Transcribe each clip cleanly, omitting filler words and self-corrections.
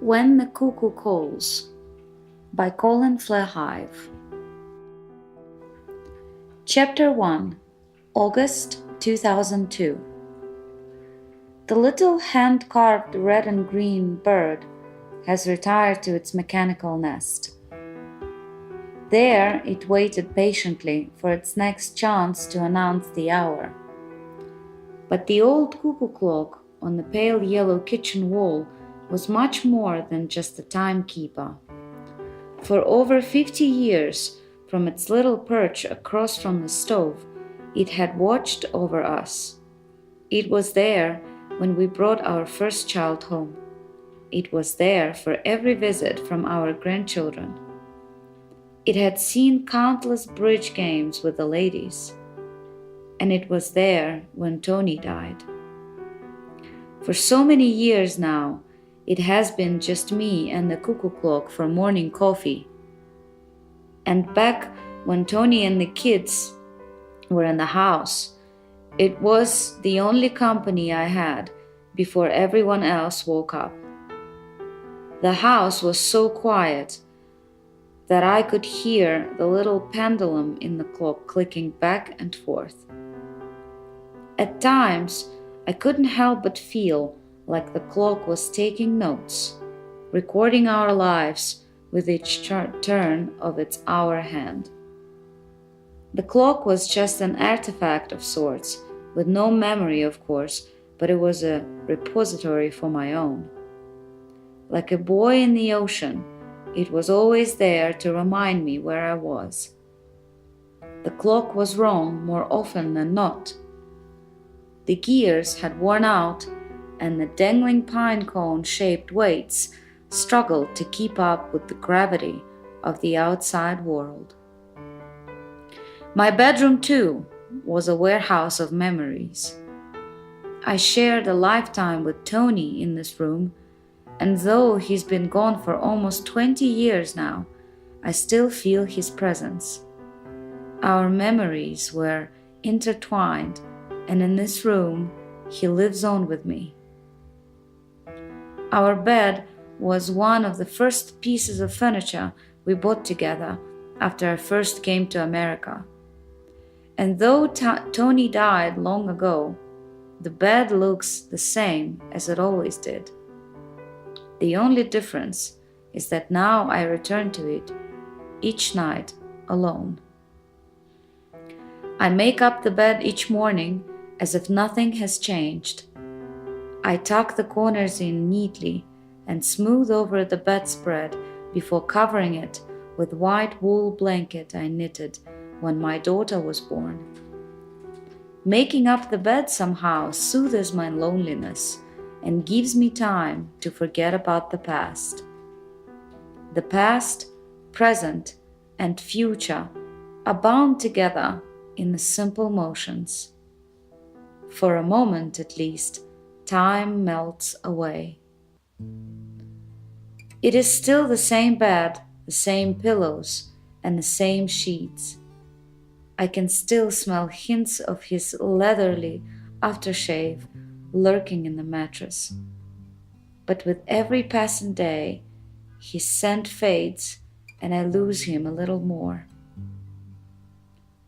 When the Cuckoo Calls by Colin Flahive. Chapter 1, August 2002. The little hand-carved red and green bird has retired to its mechanical nest. There it waited patiently for its next chance to announce the hour. But the old cuckoo clock on the pale yellow kitchen wall was much more than just a timekeeper. For over 50 years, from its little perch across from the stove, it had watched over us. It was there when we brought our first child home. It was there for every visit from our grandchildren. It had seen countless bridge games with the ladies. And it was there when Tony died. For so many years now, it has been just me and the cuckoo clock for morning coffee. And back when Tony and the kids were in the house, it was the only company I had before everyone else woke up. The house was so quiet that I could hear the little pendulum in the clock clicking back and forth. At times, I couldn't help but feel like the clock was taking notes, recording our lives with each turn of its hour hand. The clock was just an artifact of sorts, with no memory, of course, but it was a repository for my own. Like a buoy in the ocean, it was always there to remind me where I was. The clock was wrong more often than not. The gears had worn out, and the dangling pine cone-shaped weights struggled to keep up with the gravity of the outside world. My bedroom, too, was a warehouse of memories. I shared a lifetime with Tony in this room, and though he's been gone for almost 20 years now, I still feel his presence. Our memories were intertwined, and in this room, he lives on with me. Our bed was one of the first pieces of furniture we bought together after I first came to America. And though Tony died long ago, the bed looks the same as it always did. The only difference is that now I return to it each night alone. I make up the bed each morning as if nothing has changed. I tuck the corners in neatly and smooth over the bedspread before covering it with white wool blanket I knitted when my daughter was born. Making up the bed somehow soothes my loneliness and gives me time to forget about the past. The past, present, and future are bound together in the simple motions. For a moment, at least, time melts away. It is still the same bed, the same pillows, and the same sheets. I can still smell hints of his leathery aftershave lurking in the mattress. But with every passing day, his scent fades and I lose him a little more.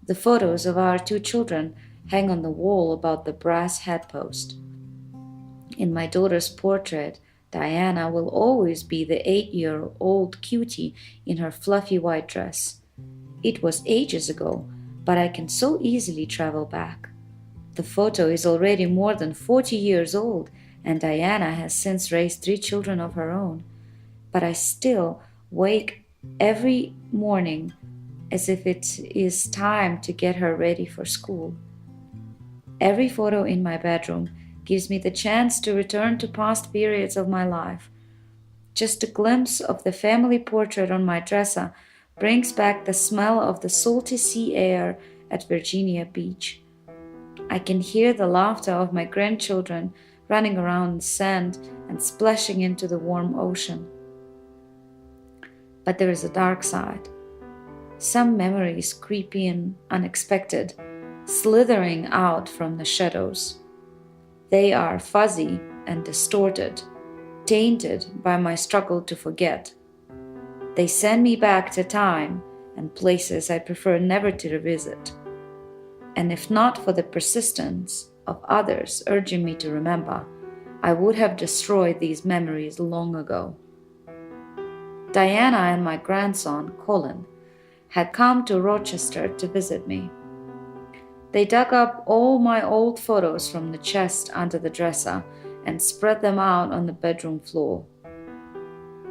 The photos of our two children hang on the wall about the brass headpost. In my daughter's portrait, Diana will always be the 8-year-old cutie in her fluffy white dress. It was ages ago, but I can so easily travel back. The photo is already more than 40 years old, and Diana has since raised 3 children of her own. But I still wake every morning as if it is time to get her ready for school. Every photo in my bedroom gives me the chance to return to past periods of my life. Just a glimpse of the family portrait on my dresser brings back the smell of the salty sea air at Virginia Beach. I can hear the laughter of my grandchildren running around in sand and splashing into the warm ocean. But there is a dark side. Some memories creep in unexpected, slithering out from the shadows. They are fuzzy and distorted, tainted by my struggle to forget. They send me back to time and places I prefer never to revisit. And if not for the persistence of others urging me to remember, I would have destroyed these memories long ago. Diana and my grandson, Colin, had come to Rochester to visit me. They dug up all my old photos from the chest under the dresser and spread them out on the bedroom floor.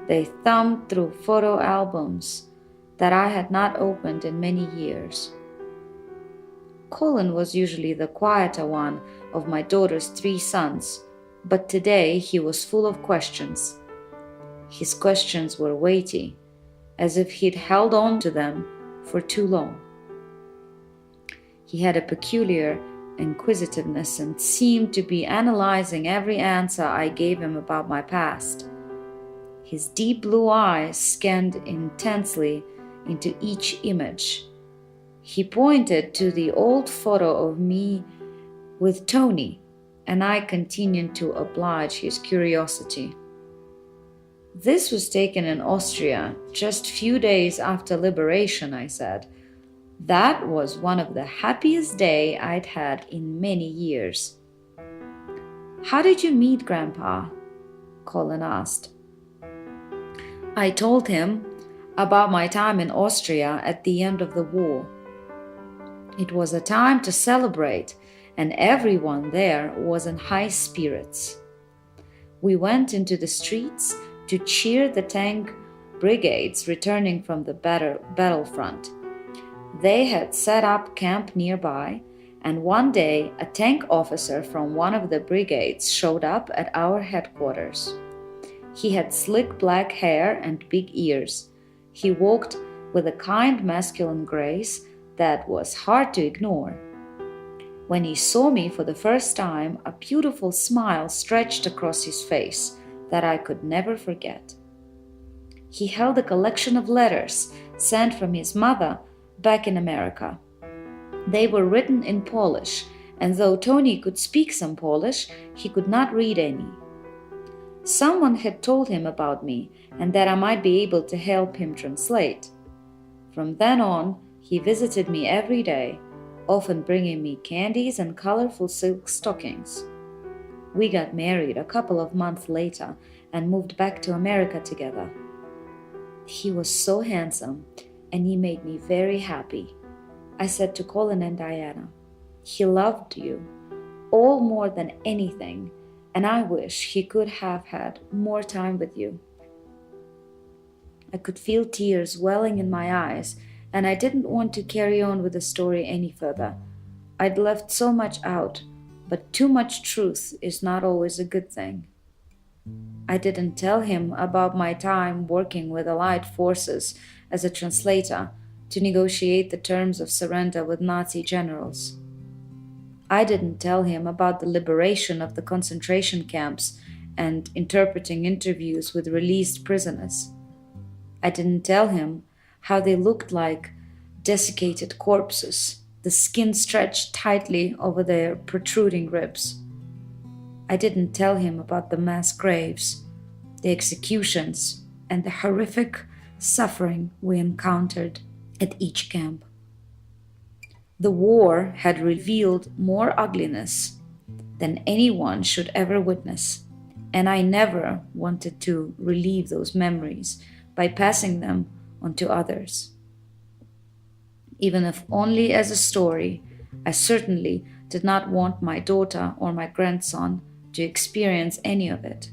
They thumbed through photo albums that I had not opened in many years. Colin was usually the quieter one of my daughter's 3 sons, but today he was full of questions. His questions were weighty, as if he'd held on to them for too long. He had a peculiar inquisitiveness and seemed to be analyzing every answer I gave him about my past. His deep blue eyes scanned intensely into each image. He pointed to the old photo of me with Tony, and I continued to oblige his curiosity. This was taken in Austria just few days after liberation, I said. That was one of the happiest days I'd had in many years. How did you meet Grandpa? Colin asked. I told him about my time in Austria at the end of the war. It was a time to celebrate, and everyone there was in high spirits. We went into the streets to cheer the tank brigades returning from the battlefront. They had set up camp nearby, and one day a tank officer from one of the brigades showed up at our headquarters. He had slick black hair and big ears. He walked with a kind masculine grace that was hard to ignore. When he saw me for the first time, a beautiful smile stretched across his face that I could never forget. He held a collection of letters sent from his mother back in America. They were written in Polish, and though Tony could speak some Polish, he could not read any. Someone had told him about me and that I might be able to help him translate. From then on, he visited me every day, often bringing me candies and colorful silk stockings. We got married a couple of months later and moved back to America together. He was so handsome, and he made me very happy. I said to Colin and Diana, he loved you all more than anything, and I wish he could have had more time with you. I could feel tears welling in my eyes, and I didn't want to carry on with the story any further. I'd left so much out, but too much truth is not always a good thing. I didn't tell him about my time working with Allied forces as a translator to negotiate the terms of surrender with Nazi generals. I didn't tell him about the liberation of the concentration camps and interpreting interviews with released prisoners. I didn't tell him how they looked like desiccated corpses, the skin stretched tightly over their protruding ribs. I didn't tell him about the mass graves, the executions, and the horrific suffering we encountered at each camp. The war had revealed more ugliness than anyone should ever witness, and I never wanted to relieve those memories by passing them on to others. Even if only as a story, I certainly did not want my daughter or my grandson to experience any of it.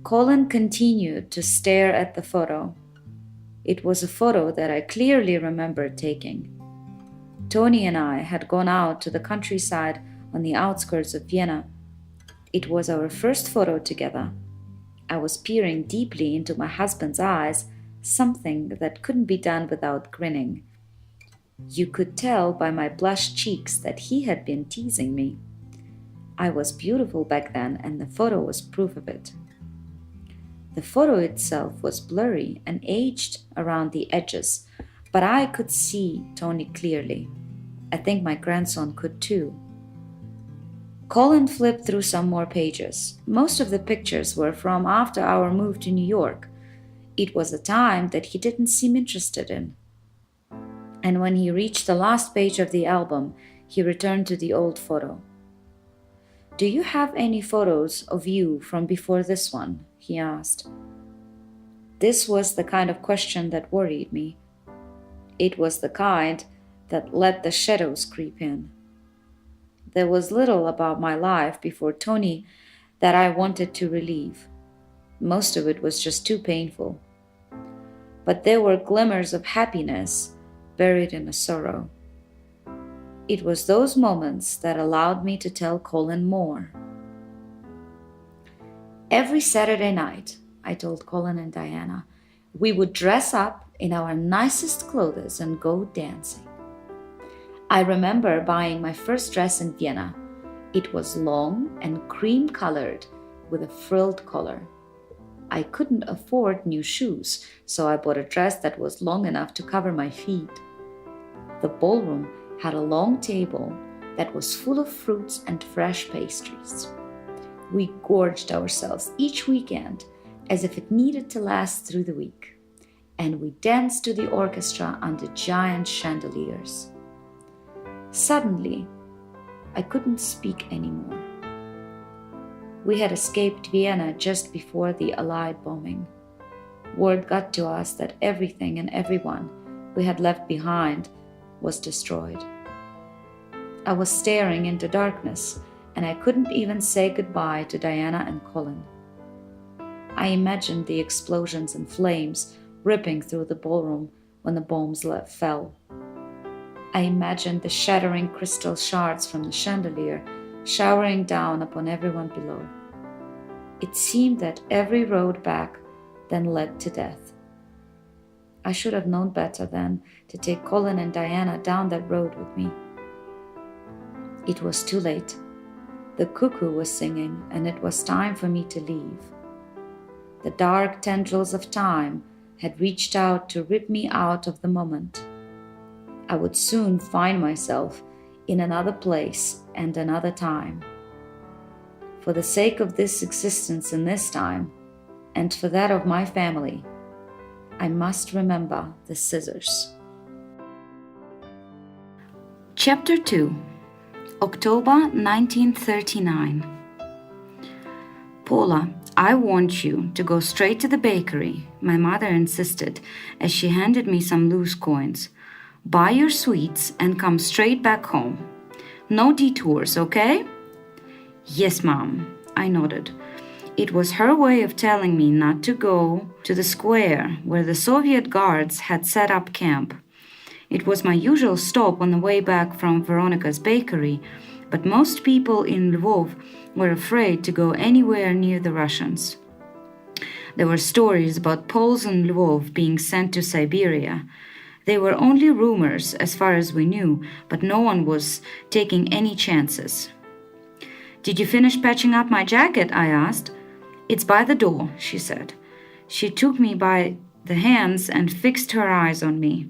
Colin continued to stare at the photo. It was a photo that I clearly remembered taking. Tony and I had gone out to the countryside on the outskirts of Vienna. It was our first photo together. I was peering deeply into my husband's eyes, something that couldn't be done without grinning. You could tell by my blushed cheeks that he had been teasing me. I was beautiful back then, and the photo was proof of it. The photo itself was blurry and aged around the edges, but I could see Tony clearly. I think my grandson could too. Colin flipped through some more pages. Most of the pictures were from after our move to New York. It was a time that he didn't seem interested in. And when he reached the last page of the album, he returned to the old photo. "Do you have any photos of you from before this one?" he asked. This was the kind of question that worried me. It was the kind that let the shadows creep in. There was little about my life before Tony that I wanted to relieve. Most of it was just too painful. But there were glimmers of happiness buried in a sorrow. It was those moments that allowed me to tell Colin more. Every Saturday night, I told Colin and Diana, we would dress up in our nicest clothes and go dancing. I remember buying my first dress in Vienna. It was long and cream-colored with a frilled collar. I couldn't afford new shoes, so I bought a dress that was long enough to cover my feet. The ballroom had a long table that was full of fruits and fresh pastries. We gorged ourselves each weekend as if it needed to last through the week, and we danced to the orchestra under giant chandeliers. Suddenly, I couldn't speak anymore. We had escaped Vienna just before the Allied bombing. Word got to us that everything and everyone we had left behind was destroyed. I was staring into darkness, and I couldn't even say goodbye to Diana and Colin. I imagined the explosions and flames ripping through the ballroom when the bombs fell. I imagined the shattering crystal shards from the chandelier showering down upon everyone below. It seemed that every road back then led to death. I should have known better then to take Colin and Diana down that road with me. It was too late. The cuckoo was singing, and it was time for me to leave. The dark tendrils of time had reached out to rip me out of the moment. I would soon find myself in another place and another time. For the sake of this existence in this time, and for that of my family, I must remember the scissors. Chapter 2, October 1939. Paula, I want you to go straight to the bakery, my mother insisted as she handed me some loose coins. Buy your sweets and come straight back home. No detours, okay? Yes, Mom, I nodded. It was her way of telling me not to go to the square where the Soviet guards had set up camp. It was my usual stop on the way back from Veronika's bakery, but most people in Lvov were afraid to go anywhere near the Russians. There were stories about Poles in Lvov being sent to Siberia. They were only rumors as far as we knew, but no one was taking any chances. Did you finish patching up my jacket? I asked. It's by the door, she said. She took me by the hands and fixed her eyes on me.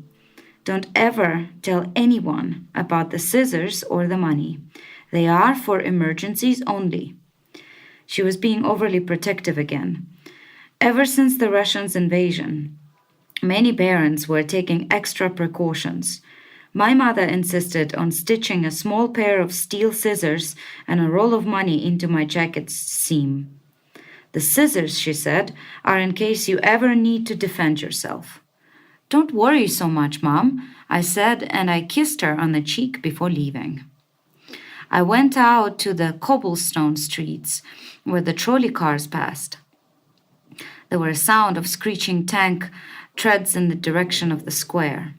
Don't ever tell anyone about the scissors or the money. They are for emergencies only. She was being overly protective again. Ever since the Russians' invasion, many parents were taking extra precautions. My mother insisted on stitching a small pair of steel scissors and a roll of money into my jacket's seam. The scissors, she said, are in case you ever need to defend yourself. Don't worry so much, Mom, I said, and I kissed her on the cheek before leaving. I went out to the cobblestone streets where the trolley cars passed. There were a sound of screeching tank treads in the direction of the square.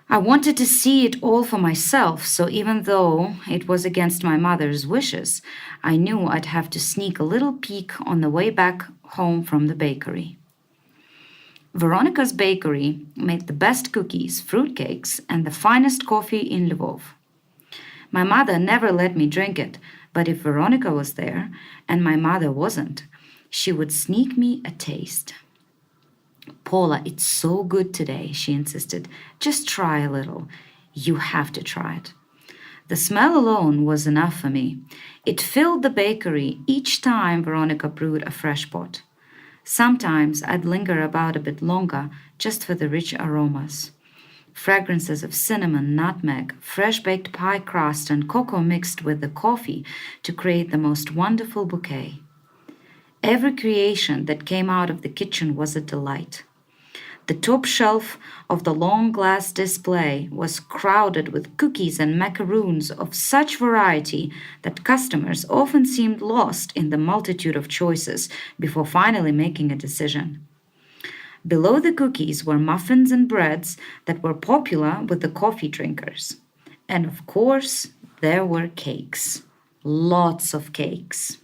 I wanted to see it all for myself, so even though it was against my mother's wishes, I knew I'd have to sneak a little peek on the way back home from the bakery. Veronika's bakery made the best cookies, fruitcakes, and the finest coffee in Lvov. My mother never let me drink it, but if Veronika was there, and my mother wasn't, she would sneak me a taste. Paula, it's so good today, she insisted. Just try a little. You have to try it. The smell alone was enough for me. It filled the bakery each time Veronika brewed a fresh pot. Sometimes I'd linger about a bit longer just for the rich aromas. Fragrances of cinnamon, nutmeg, fresh baked pie crust, and cocoa mixed with the coffee to create the most wonderful bouquet. Every creation that came out of the kitchen was a delight. The top shelf of the long glass display was crowded with cookies and macaroons of such variety that customers often seemed lost in the multitude of choices before finally making a decision. Below the cookies were muffins and breads that were popular with the coffee drinkers. And of course, there were cakes. Lots of cakes.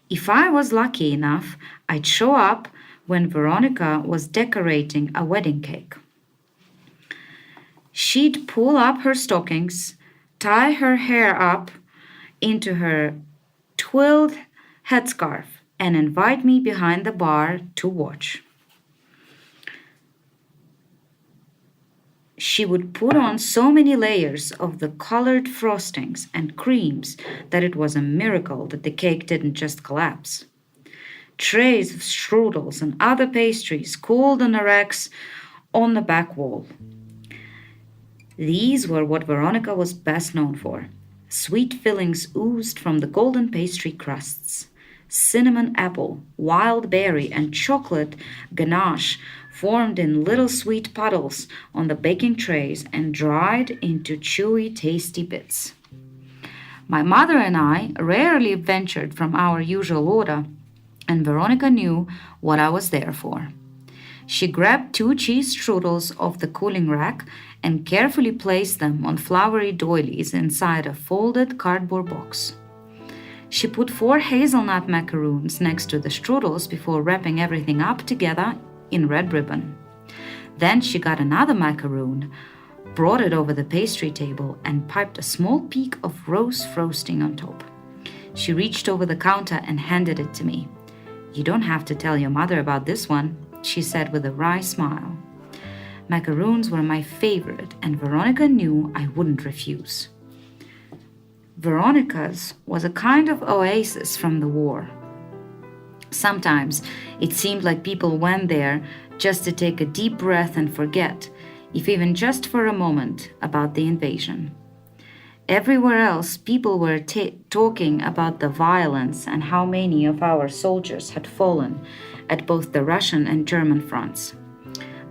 If I was lucky enough, I'd show up when Veronika was decorating a wedding cake. She'd pull up her stockings, tie her hair up into her twilled headscarf, and invite me behind the bar to watch. She would put on so many layers of the colored frostings and creams that it was a miracle that the cake didn't just collapse. Trays of strudels and other pastries cooled on the racks on the back wall. These were what Veronika was best known for. Sweet fillings oozed from the golden pastry crusts. Cinnamon apple, wild berry, and chocolate ganache formed in little sweet puddles on the baking trays and dried into chewy, tasty bits. My mother and I rarely ventured from our usual order, and Veronika knew what I was there for. She grabbed 2 cheese strudels off the cooling rack and carefully placed them on floury doilies inside a folded cardboard box. She put 4 hazelnut macaroons next to the strudels before wrapping everything up together in red ribbon. Then she got another macaroon, brought it over the pastry table, and piped a small peak of rose frosting on top. She reached over the counter and handed it to me. "You don't have to tell your mother about this one," she said with a wry smile. Macaroons were my favorite, and Veronika knew I wouldn't refuse. Veronika's was a kind of oasis from the war. Sometimes it seemed like people went there just to take a deep breath and forget, if even just for a moment, about the invasion. Everywhere else, people were talking about the violence and how many of our soldiers had fallen at both the Russian and German fronts.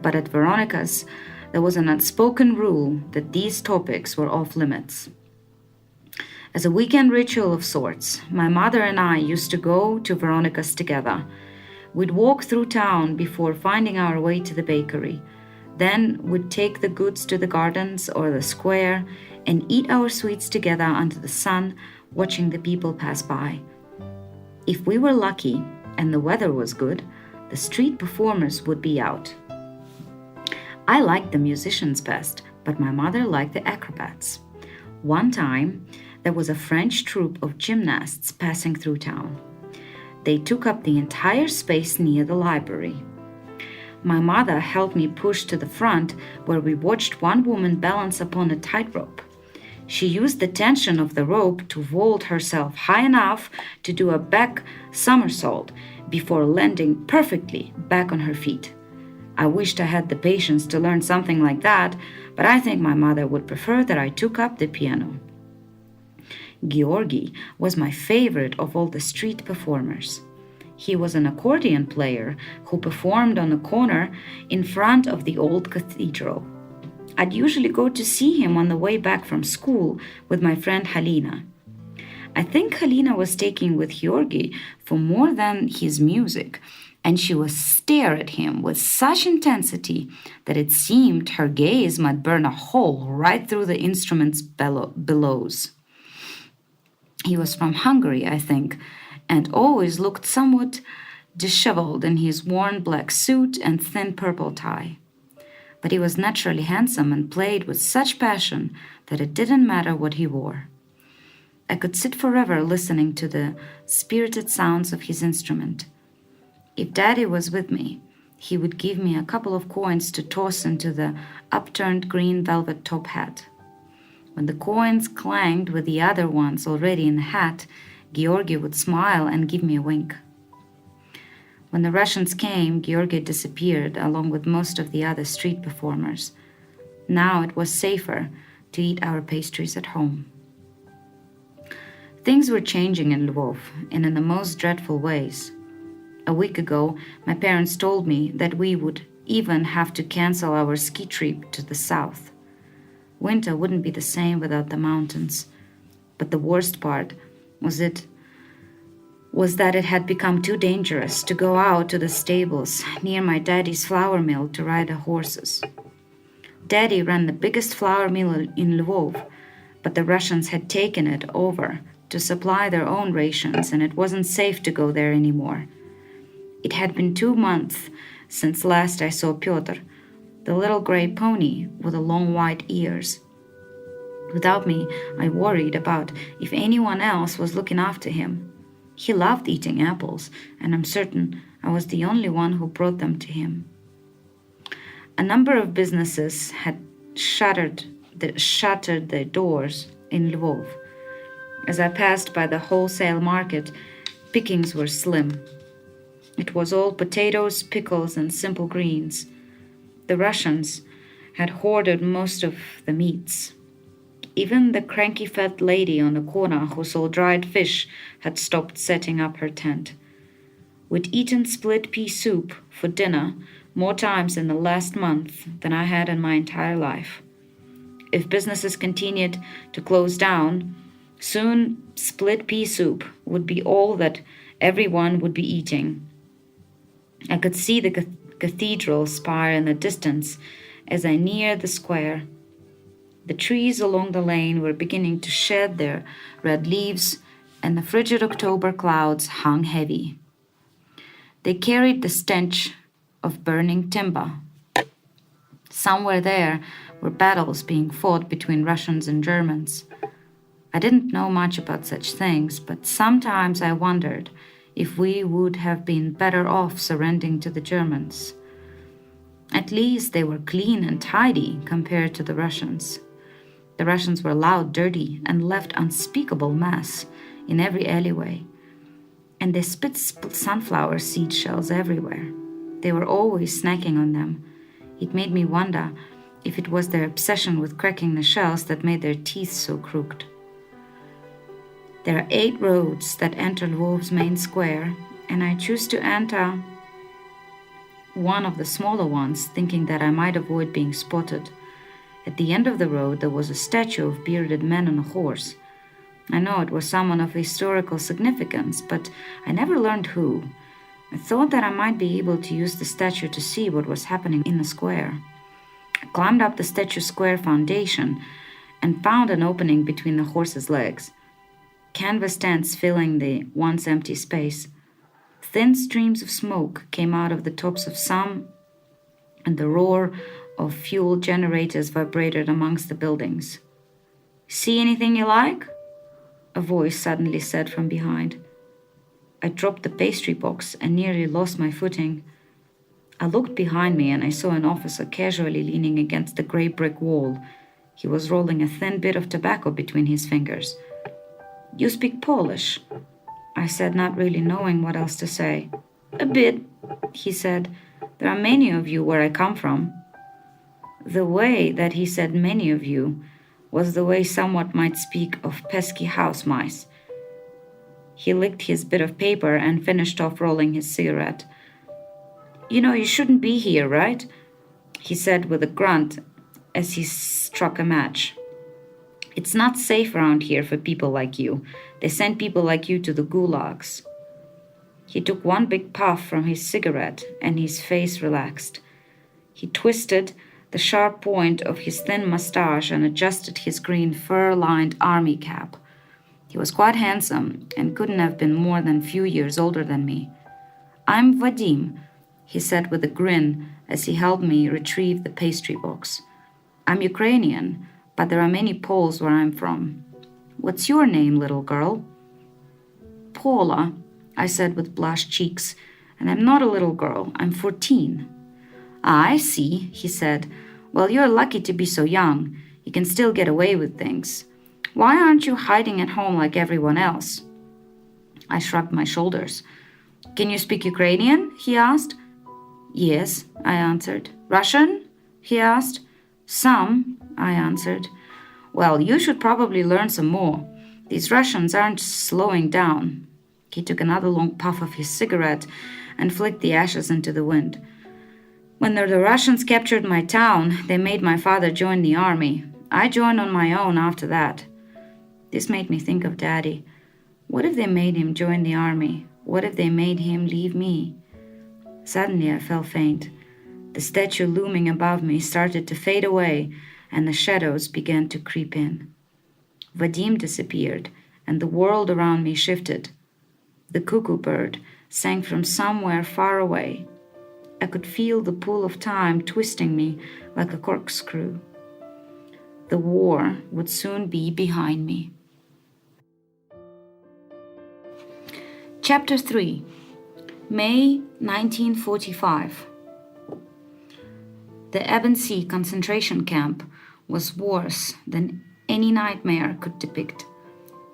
But at Veronika's, there was an unspoken rule that these topics were off limits. As a weekend ritual of sorts, my mother and I used to go to Veronika's together. We'd walk through town before finding our way to the bakery. Then we'd take the goods to the gardens or the square and eat our sweets together under the sun, watching the people pass by. If we were lucky and the weather was good, the street performers would be out. I liked the musicians best, but my mother liked the acrobats. One time, there was a French troupe of gymnasts passing through town. They took up the entire space near the library. My mother helped me push to the front, where we watched one woman balance upon a tightrope. She used the tension of the rope to vault herself high enough to do a back somersault before landing perfectly back on her feet. I wished I had the patience to learn something like that, but I think my mother would prefer that I took up the piano. Georgi was my favorite of all the street performers. He was an accordion player who performed on a corner in front of the old cathedral. I'd usually go to see him on the way back from school with my friend Halina. I think Halina was taken with Georgi for more than his music, and she would stare at him with such intensity that it seemed her gaze might burn a hole right through the instrument's bellows. He was from Hungary, I think, and always looked somewhat disheveled in his worn black suit and thin purple tie. But he was naturally handsome and played with such passion that it didn't matter what he wore. I could sit forever listening to the spirited sounds of his instrument. If Daddy was with me, he would give me a couple of coins to toss into the upturned green velvet top hat. When the coins clanged with the other ones already in the hat, Georgi would smile and give me a wink. When the Russians came, Georgi disappeared along with most of the other street performers. Now it was safer to eat our pastries at home. Things were changing in Lvov, and in the most dreadful ways. A week ago, my parents told me that we would even have to cancel our ski trip to the south. Winter wouldn't be the same without the mountains. But the worst part was that it had become too dangerous to go out to the stables near my daddy's flour mill to ride the horses. Daddy ran the biggest flour mill in Lvov, but the Russians had taken it over to supply their own rations, and it wasn't safe to go there anymore. It had been 2 months since last I saw Pyotr, the little gray pony with the long white ears. Without me, I worried about if anyone else was looking after him. He loved eating apples, and I'm certain I was the only one who brought them to him. A number of businesses had shuttered their doors in Lvov. As I passed by the wholesale market, pickings were slim. It was all potatoes, pickles, and simple greens. The Russians had hoarded most of the meats. Even the cranky fat lady on the corner who sold dried fish had stopped setting up her tent. We'd eaten split pea soup for dinner more times in the last month than I had in my entire life. If businesses continued to close down, soon split pea soup would be all that everyone would be eating. I could see the cathedral spire in the distance as I neared the square. The trees along the lane were beginning to shed their red leaves, and the frigid October clouds hung heavy. They carried the stench of burning timber. Somewhere there were battles being fought between Russians and Germans. I didn't know much about such things, but sometimes I wondered if we would have been better off surrendering to the Germans. At least they were clean and tidy compared to the Russians. The Russians were loud, dirty, and left unspeakable mess in every alleyway. And they spit sunflower seed shells everywhere. They were always snacking on them. It made me wonder if it was their obsession with cracking the shells that made their teeth so crooked. There are 8 roads that enter Lvov's main square, and I choose to enter one of the smaller ones, thinking that I might avoid being spotted. At the end of the road, there was a statue of a bearded man on a horse. I know it was someone of historical significance, but I never learned who. I thought that I might be able to use the statue to see what was happening in the square. I climbed up the statue's square foundation and found an opening between the horse's legs. Canvas tents filling the once empty space. Thin streams of smoke came out of the tops of some, and the roar of fuel generators vibrated amongst the buildings. "See anything you like?" a voice suddenly said from behind. I dropped the pastry box and nearly lost my footing. I looked behind me and I saw an officer casually leaning against the grey brick wall. He was rolling a thin bit of tobacco between his fingers. "You speak Polish?" I said, not really knowing what else to say. "A bit," he said. "There are many of you where I come from." The way that he said "many of you" was the way someone might speak of pesky house mice. He licked his bit of paper and finished off rolling his cigarette. "You know you shouldn't be here, right?" he said with a grunt as he struck a match. "It's not safe around here for people like you. They send people like you to the gulags." He took one big puff from his cigarette and his face relaxed. He twisted the sharp point of his thin mustache and adjusted his green fur-lined army cap. He was quite handsome and couldn't have been more than a few years older than me. "I'm Vadim," he said with a grin as he helped me retrieve the pastry box. "I'm Ukrainian, but there are many Poles where I'm from. What's your name, little girl?" "Paula," I said with blushed cheeks, "and I'm not a little girl, I'm 14. "Ah, I see," he said. "Well, you're lucky to be so young. You can still get away with things. Why aren't you hiding at home like everyone else?" I shrugged my shoulders. "Can you speak Ukrainian?" he asked. "Yes," I answered. "Russian?" he asked. "Some," I answered. "Well, you should probably learn some more. These Russians aren't slowing down." He took another long puff of his cigarette and flicked the ashes into the wind. "When the Russians captured my town, they made my father join the army. I joined on my own after that." This made me think of Daddy. What if they made him join the army? What if they made him leave me? Suddenly I felt faint. The statue looming above me started to fade away, and the shadows began to creep in. Vadim disappeared, and the world around me shifted. The cuckoo bird sang from somewhere far away. I could feel the pull of time twisting me like a corkscrew. The war would soon be behind me. Chapter 3. May 1945. The Ebensee concentration camp was worse than any nightmare could depict.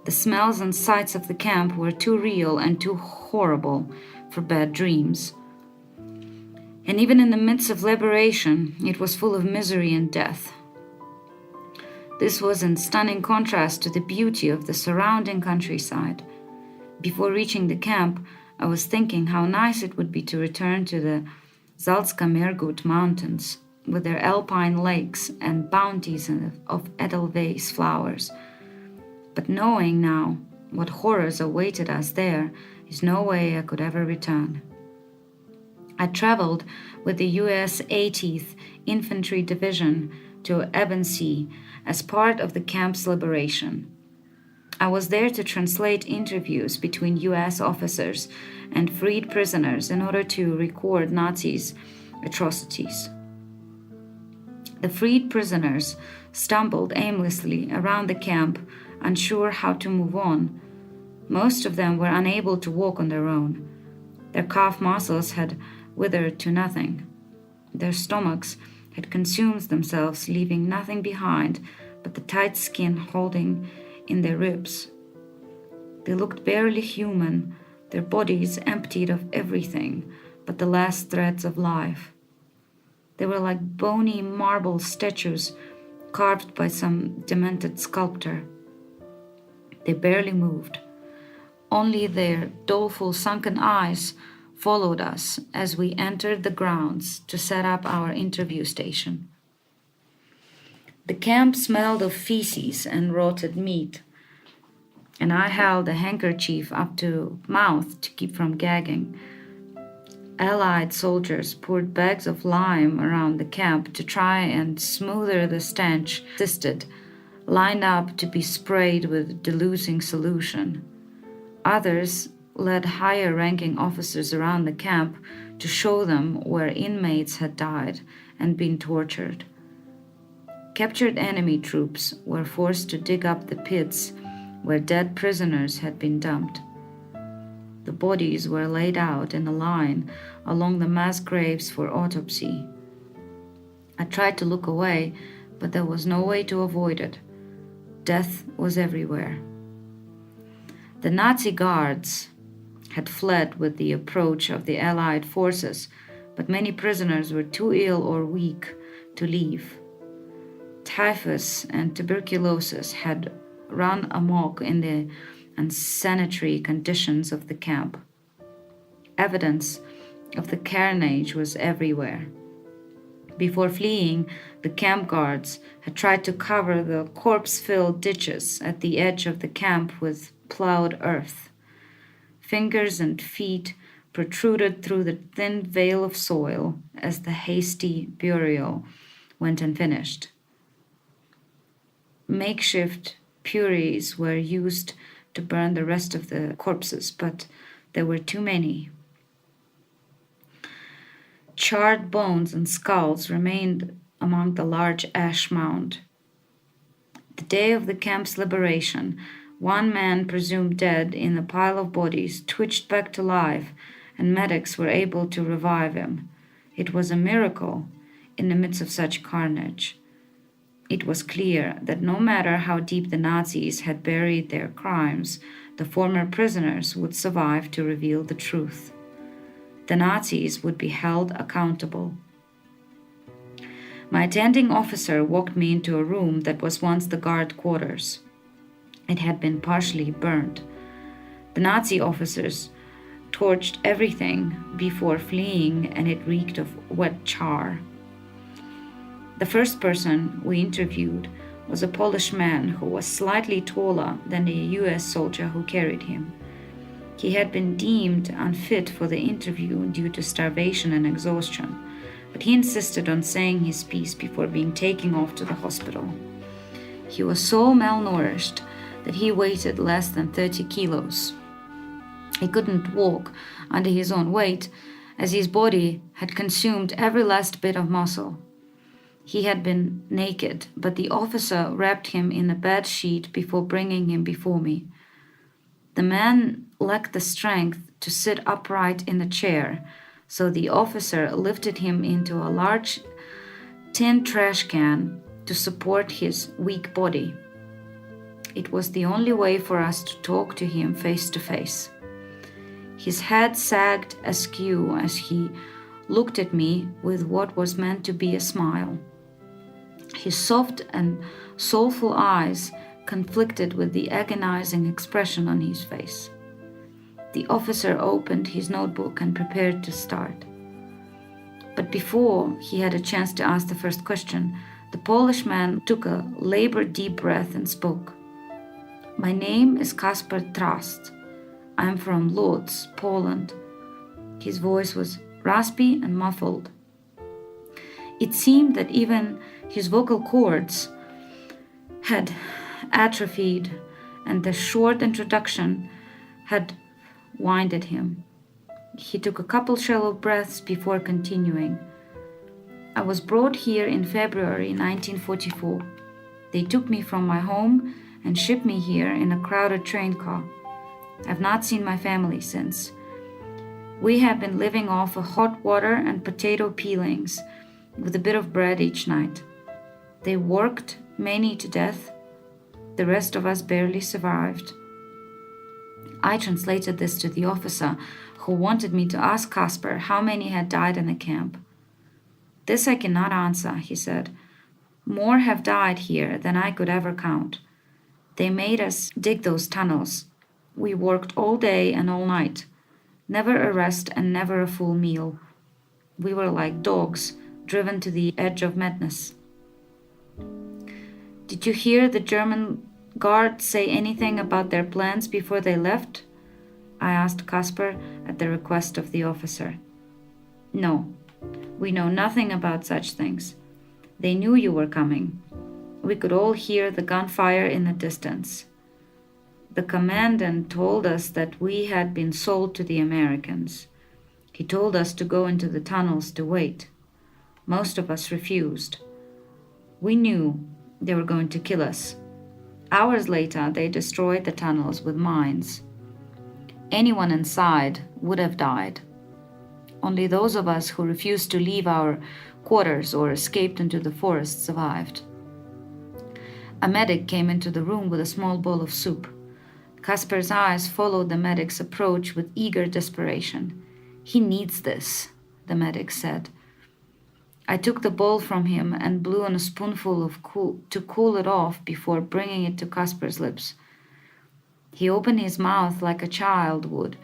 The smells and sights of the camp were too real and too horrible for bad dreams. And even in the midst of liberation, it was full of misery and death. This was in stunning contrast to the beauty of the surrounding countryside. Before reaching the camp, I was thinking how nice it would be to return to the Salzkammergut mountains with their alpine lakes and bounties of edelweiss flowers. But knowing now what horrors awaited us there, is no way I could ever return. I traveled with the U.S. 80th Infantry Division to Ebensee as part of the camp's liberation. I was there to translate interviews between U.S. officers and freed prisoners in order to record Nazis' atrocities. The freed prisoners stumbled aimlessly around the camp, unsure how to move on. Most of them were unable to walk on their own. Their calf muscles had withered to nothing. Their stomachs had consumed themselves, leaving nothing behind but the tight skin holding in their ribs. They looked barely human, their bodies emptied of everything but the last threads of life. They were like bony marble statues carved by some demented sculptor. They barely moved. Only their doleful sunken eyes followed us as we entered the grounds to set up our interview station. The camp smelled of feces and rotted meat, and I held a handkerchief up to mouth to keep from gagging. Allied soldiers poured bags of lime around the camp to try and smoother the stench, assisted, lined up to be sprayed with delusing solution. Others led higher-ranking officers around the camp to show them where inmates had died and been tortured. Captured enemy troops were forced to dig up the pits where dead prisoners had been dumped. The bodies were laid out in a line along the mass graves for autopsy. I tried to look away, but there was no way to avoid it. Death was everywhere. The Nazi guards had fled with the approach of the Allied forces, but many prisoners were too ill or weak to leave. Typhus and tuberculosis had run amok in the unsanitary conditions of the camp. Evidence of the carnage was everywhere. Before fleeing, the camp guards had tried to cover the corpse-filled ditches at the edge of the camp with plowed earth. Fingers and feet protruded through the thin veil of soil as the hasty burial went unfinished. Makeshift purees were used to burn the rest of the corpses, but there were too many. Charred bones and skulls remained among the large ash mound. The day of the camp's liberation, one man presumed dead in the pile of bodies twitched back to life, and medics were able to revive him. It was a miracle in the midst of such carnage. It was clear that no matter how deep the Nazis had buried their crimes, the former prisoners would survive to reveal the truth. The Nazis would be held accountable. My attending officer walked me into a room that was once the guard quarters. It had been partially burned. The Nazi officers torched everything before fleeing, and it reeked of wet char. The first person we interviewed was a Polish man who was slightly taller than the US soldier who carried him. He had been deemed unfit for the interview due to starvation and exhaustion, but he insisted on saying his piece before being taken off to the hospital. He was so malnourished that he weighed less than 30 kilos. He couldn't walk under his own weight, as his body had consumed every last bit of muscle. He had been naked, but the officer wrapped him in a bed sheet before bringing him before me. The man lacked the strength to sit upright in a chair, so the officer lifted him into a large tin trash can to support his weak body. It was the only way for us to talk to him face to face. His head sagged askew as he looked at me with what was meant to be a smile. His soft and soulful eyes conflicted with the agonizing expression on his face. The officer opened his notebook and prepared to start. But before he had a chance to ask the first question, the Polish man took a labored deep breath and spoke. "My name is Kasper Trast. I'm from Lodz, Poland." His voice was raspy and muffled. It seemed that even his vocal cords had atrophied, and the short introduction had winded him. He took a couple shallow breaths before continuing. "I was brought here in February 1944. They took me from my home and shipped me here in a crowded train car. I've not seen my family since. We have been living off of hot water and potato peelings with a bit of bread each night. They worked many to death. The rest of us barely survived." I translated this to the officer, who wanted me to ask Kasper how many had died in the camp. "This I cannot answer," he said. "More have died here than I could ever count. They made us dig those tunnels. We worked all day and all night. Never a rest and never a full meal. We were like dogs driven to the edge of madness." "Did you hear the German guards say anything about their plans before they left?" I asked Kasper at the request of the officer. "No, we know nothing about such things. They knew you were coming. We could all hear the gunfire in the distance. The commandant told us that we had been sold to the Americans. He told us to go into the tunnels to wait. Most of us refused. We knew they were going to kill us. Hours later, they destroyed the tunnels with mines. Anyone inside would have died. Only those of us who refused to leave our quarters or escaped into the forest survived." A medic came into the room with a small bowl of soup. Kasper's eyes followed the medic's approach with eager desperation. "He needs this," the medic said. I took the bowl from him and blew on a spoonful to cool it off before bringing it to Kasper's lips. He opened his mouth like a child would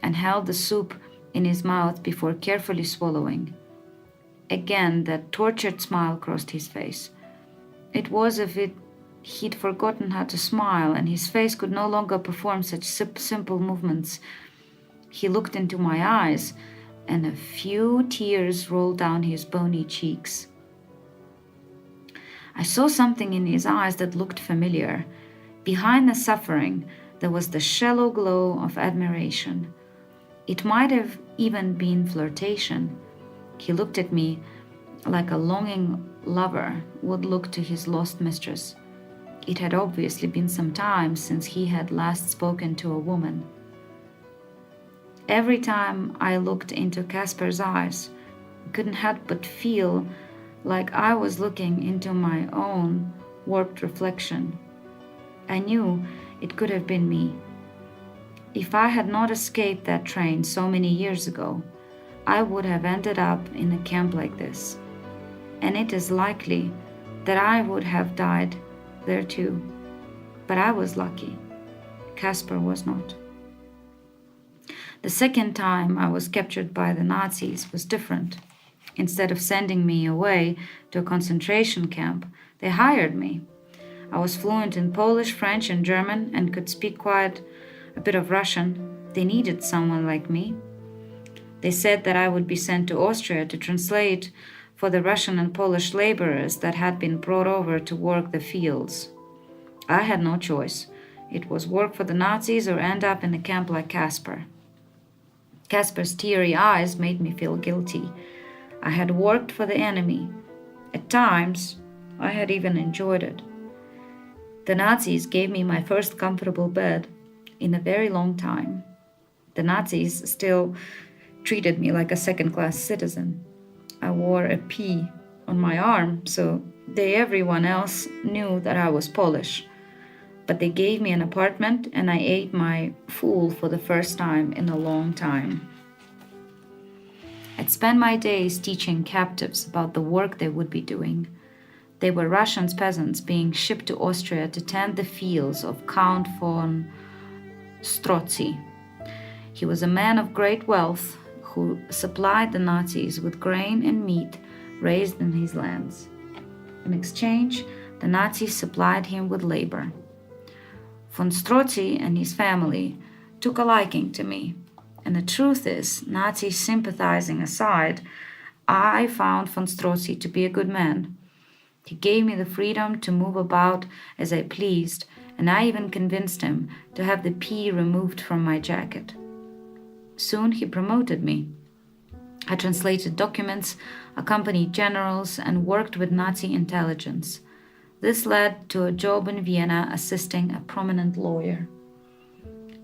and held the soup in his mouth before carefully swallowing. Again, that tortured smile crossed his face. It was as if he'd forgotten how to smile, and his face could no longer perform such simple movements. He looked into my eyes, and a few tears rolled down his bony cheeks. I saw something in his eyes that looked familiar. Behind the suffering, there was the shallow glow of admiration. It might have even been flirtation. He looked at me like a longing lover would look to his lost mistress. It had obviously been some time since he had last spoken to a woman. Every time I looked into Kasper's eyes, I couldn't help but feel like I was looking into my own warped reflection. I knew it could have been me. If I had not escaped that train so many years ago, I would have ended up in a camp like this. And it is likely that I would have died there too. But I was lucky. Casper was not. The second time I was captured by the Nazis was different. Instead of sending me away to a concentration camp, they hired me. I was fluent in Polish, French, and German and could speak quite a bit of Russian. They needed someone like me. They said that I would be sent to Austria to translate for the Russian and Polish laborers that had been brought over to work the fields. I had no choice. It was work for the Nazis or end up in a camp like Casper. Casper's teary eyes made me feel guilty. I had worked for the enemy. At times, I had even enjoyed it. The Nazis gave me my first comfortable bed in a very long time. The Nazis still treated me like a second-class citizen. I wore a P on my arm, so everyone else knew that I was Polish. But they gave me an apartment and I ate my fool for the first time in a long time. I'd spend my days teaching captives about the work they would be doing. They were Russian peasants being shipped to Austria to tend the fields of Count von Strozzi. He was a man of great wealth who supplied the Nazis with grain and meat raised in his lands. In exchange, the Nazis supplied him with labor. Von Strozzi and his family took a liking to me, and the truth is, Nazi sympathizing aside, I found von Strozzi to be a good man. He gave me the freedom to move about as I pleased, and I even convinced him to have the P removed from my jacket. Soon he promoted me. I translated documents, accompanied generals, and worked with Nazi intelligence. This led to a job in Vienna assisting a prominent lawyer.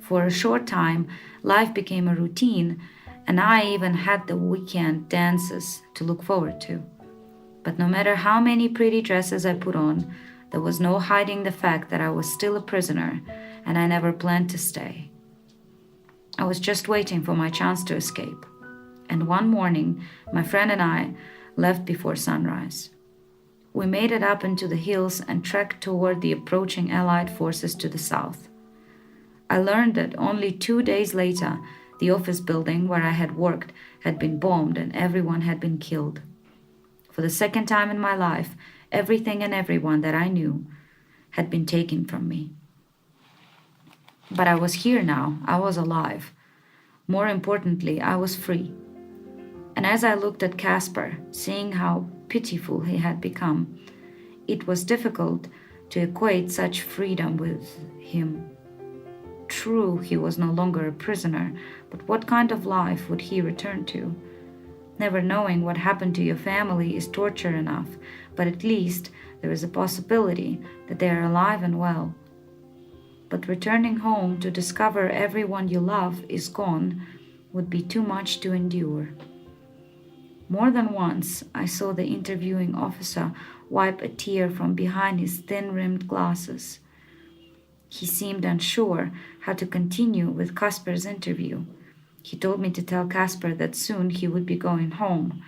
For a short time, life became a routine, and I even had the weekend dances to look forward to. But no matter how many pretty dresses I put on, there was no hiding the fact that I was still a prisoner, and I never planned to stay. I was just waiting for my chance to escape. And one morning, my friend and I left before sunrise. We made it up into the hills and trekked toward the approaching Allied forces to the south. I learned that only 2 days later, the office building where I had worked had been bombed and everyone had been killed. For the second time in my life, everything and everyone that I knew had been taken from me. But I was here now. I was alive. More importantly, I was free. And as I looked at Casper, seeing how pitiful he had become, it was difficult to equate such freedom with him. True, he was no longer a prisoner, but what kind of life would he return to? Never knowing what happened to your family is torture enough, but at least there is a possibility that they are alive and well. But returning home to discover everyone you love is gone would be too much to endure. More than once, I saw the interviewing officer wipe a tear from behind his thin-rimmed glasses. He seemed unsure how to continue with Casper's interview. He told me to tell Casper that soon he would be going home,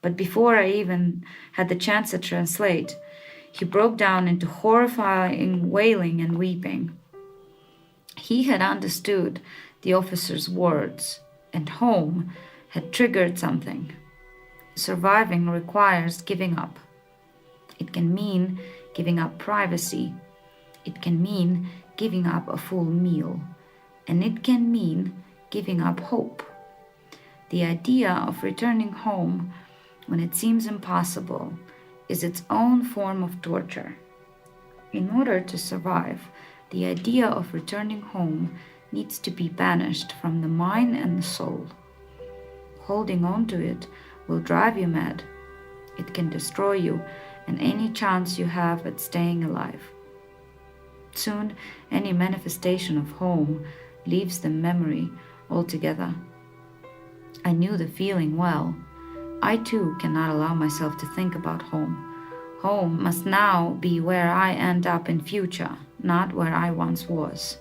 but before I even had the chance to translate, he broke down into horrifying wailing and weeping. He had understood the officer's words, and home had triggered something. Surviving requires giving up. It can mean giving up privacy. It can mean giving up a full meal. And it can mean giving up hope. The idea of returning home when it seems impossible is its own form of torture. In order to survive, the idea of returning home needs to be banished from the mind and the soul. Holding on to it will drive you mad. It can destroy you and any chance you have at staying alive. Soon, any manifestation of home leaves the memory altogether. I knew the feeling well. I too cannot allow myself to think about home. Home must now be where I end up in future, not where I once was.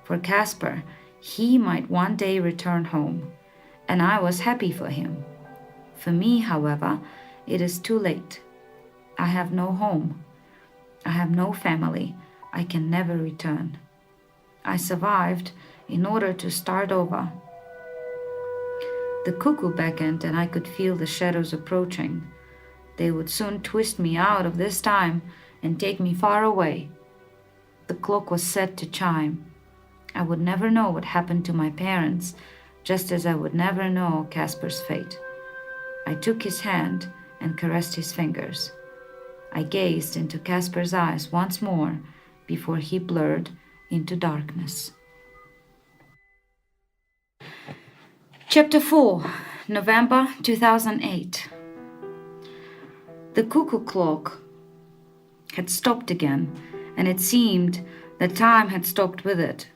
For Casper, he might one day return home, and I was happy for him. For me, however, it is too late. I have no home. I have no family. I can never return. I survived in order to start over. The cuckoo beckoned, and I could feel the shadows approaching. They would soon twist me out of this time and take me far away. The clock was set to chime. I would never know what happened to my parents, just as I would never know Casper's fate. I took his hand and caressed his fingers. I gazed into Casper's eyes once more before he blurred into darkness. Chapter 4, November 2008. The cuckoo clock had stopped again, and it seemed that time had stopped with it.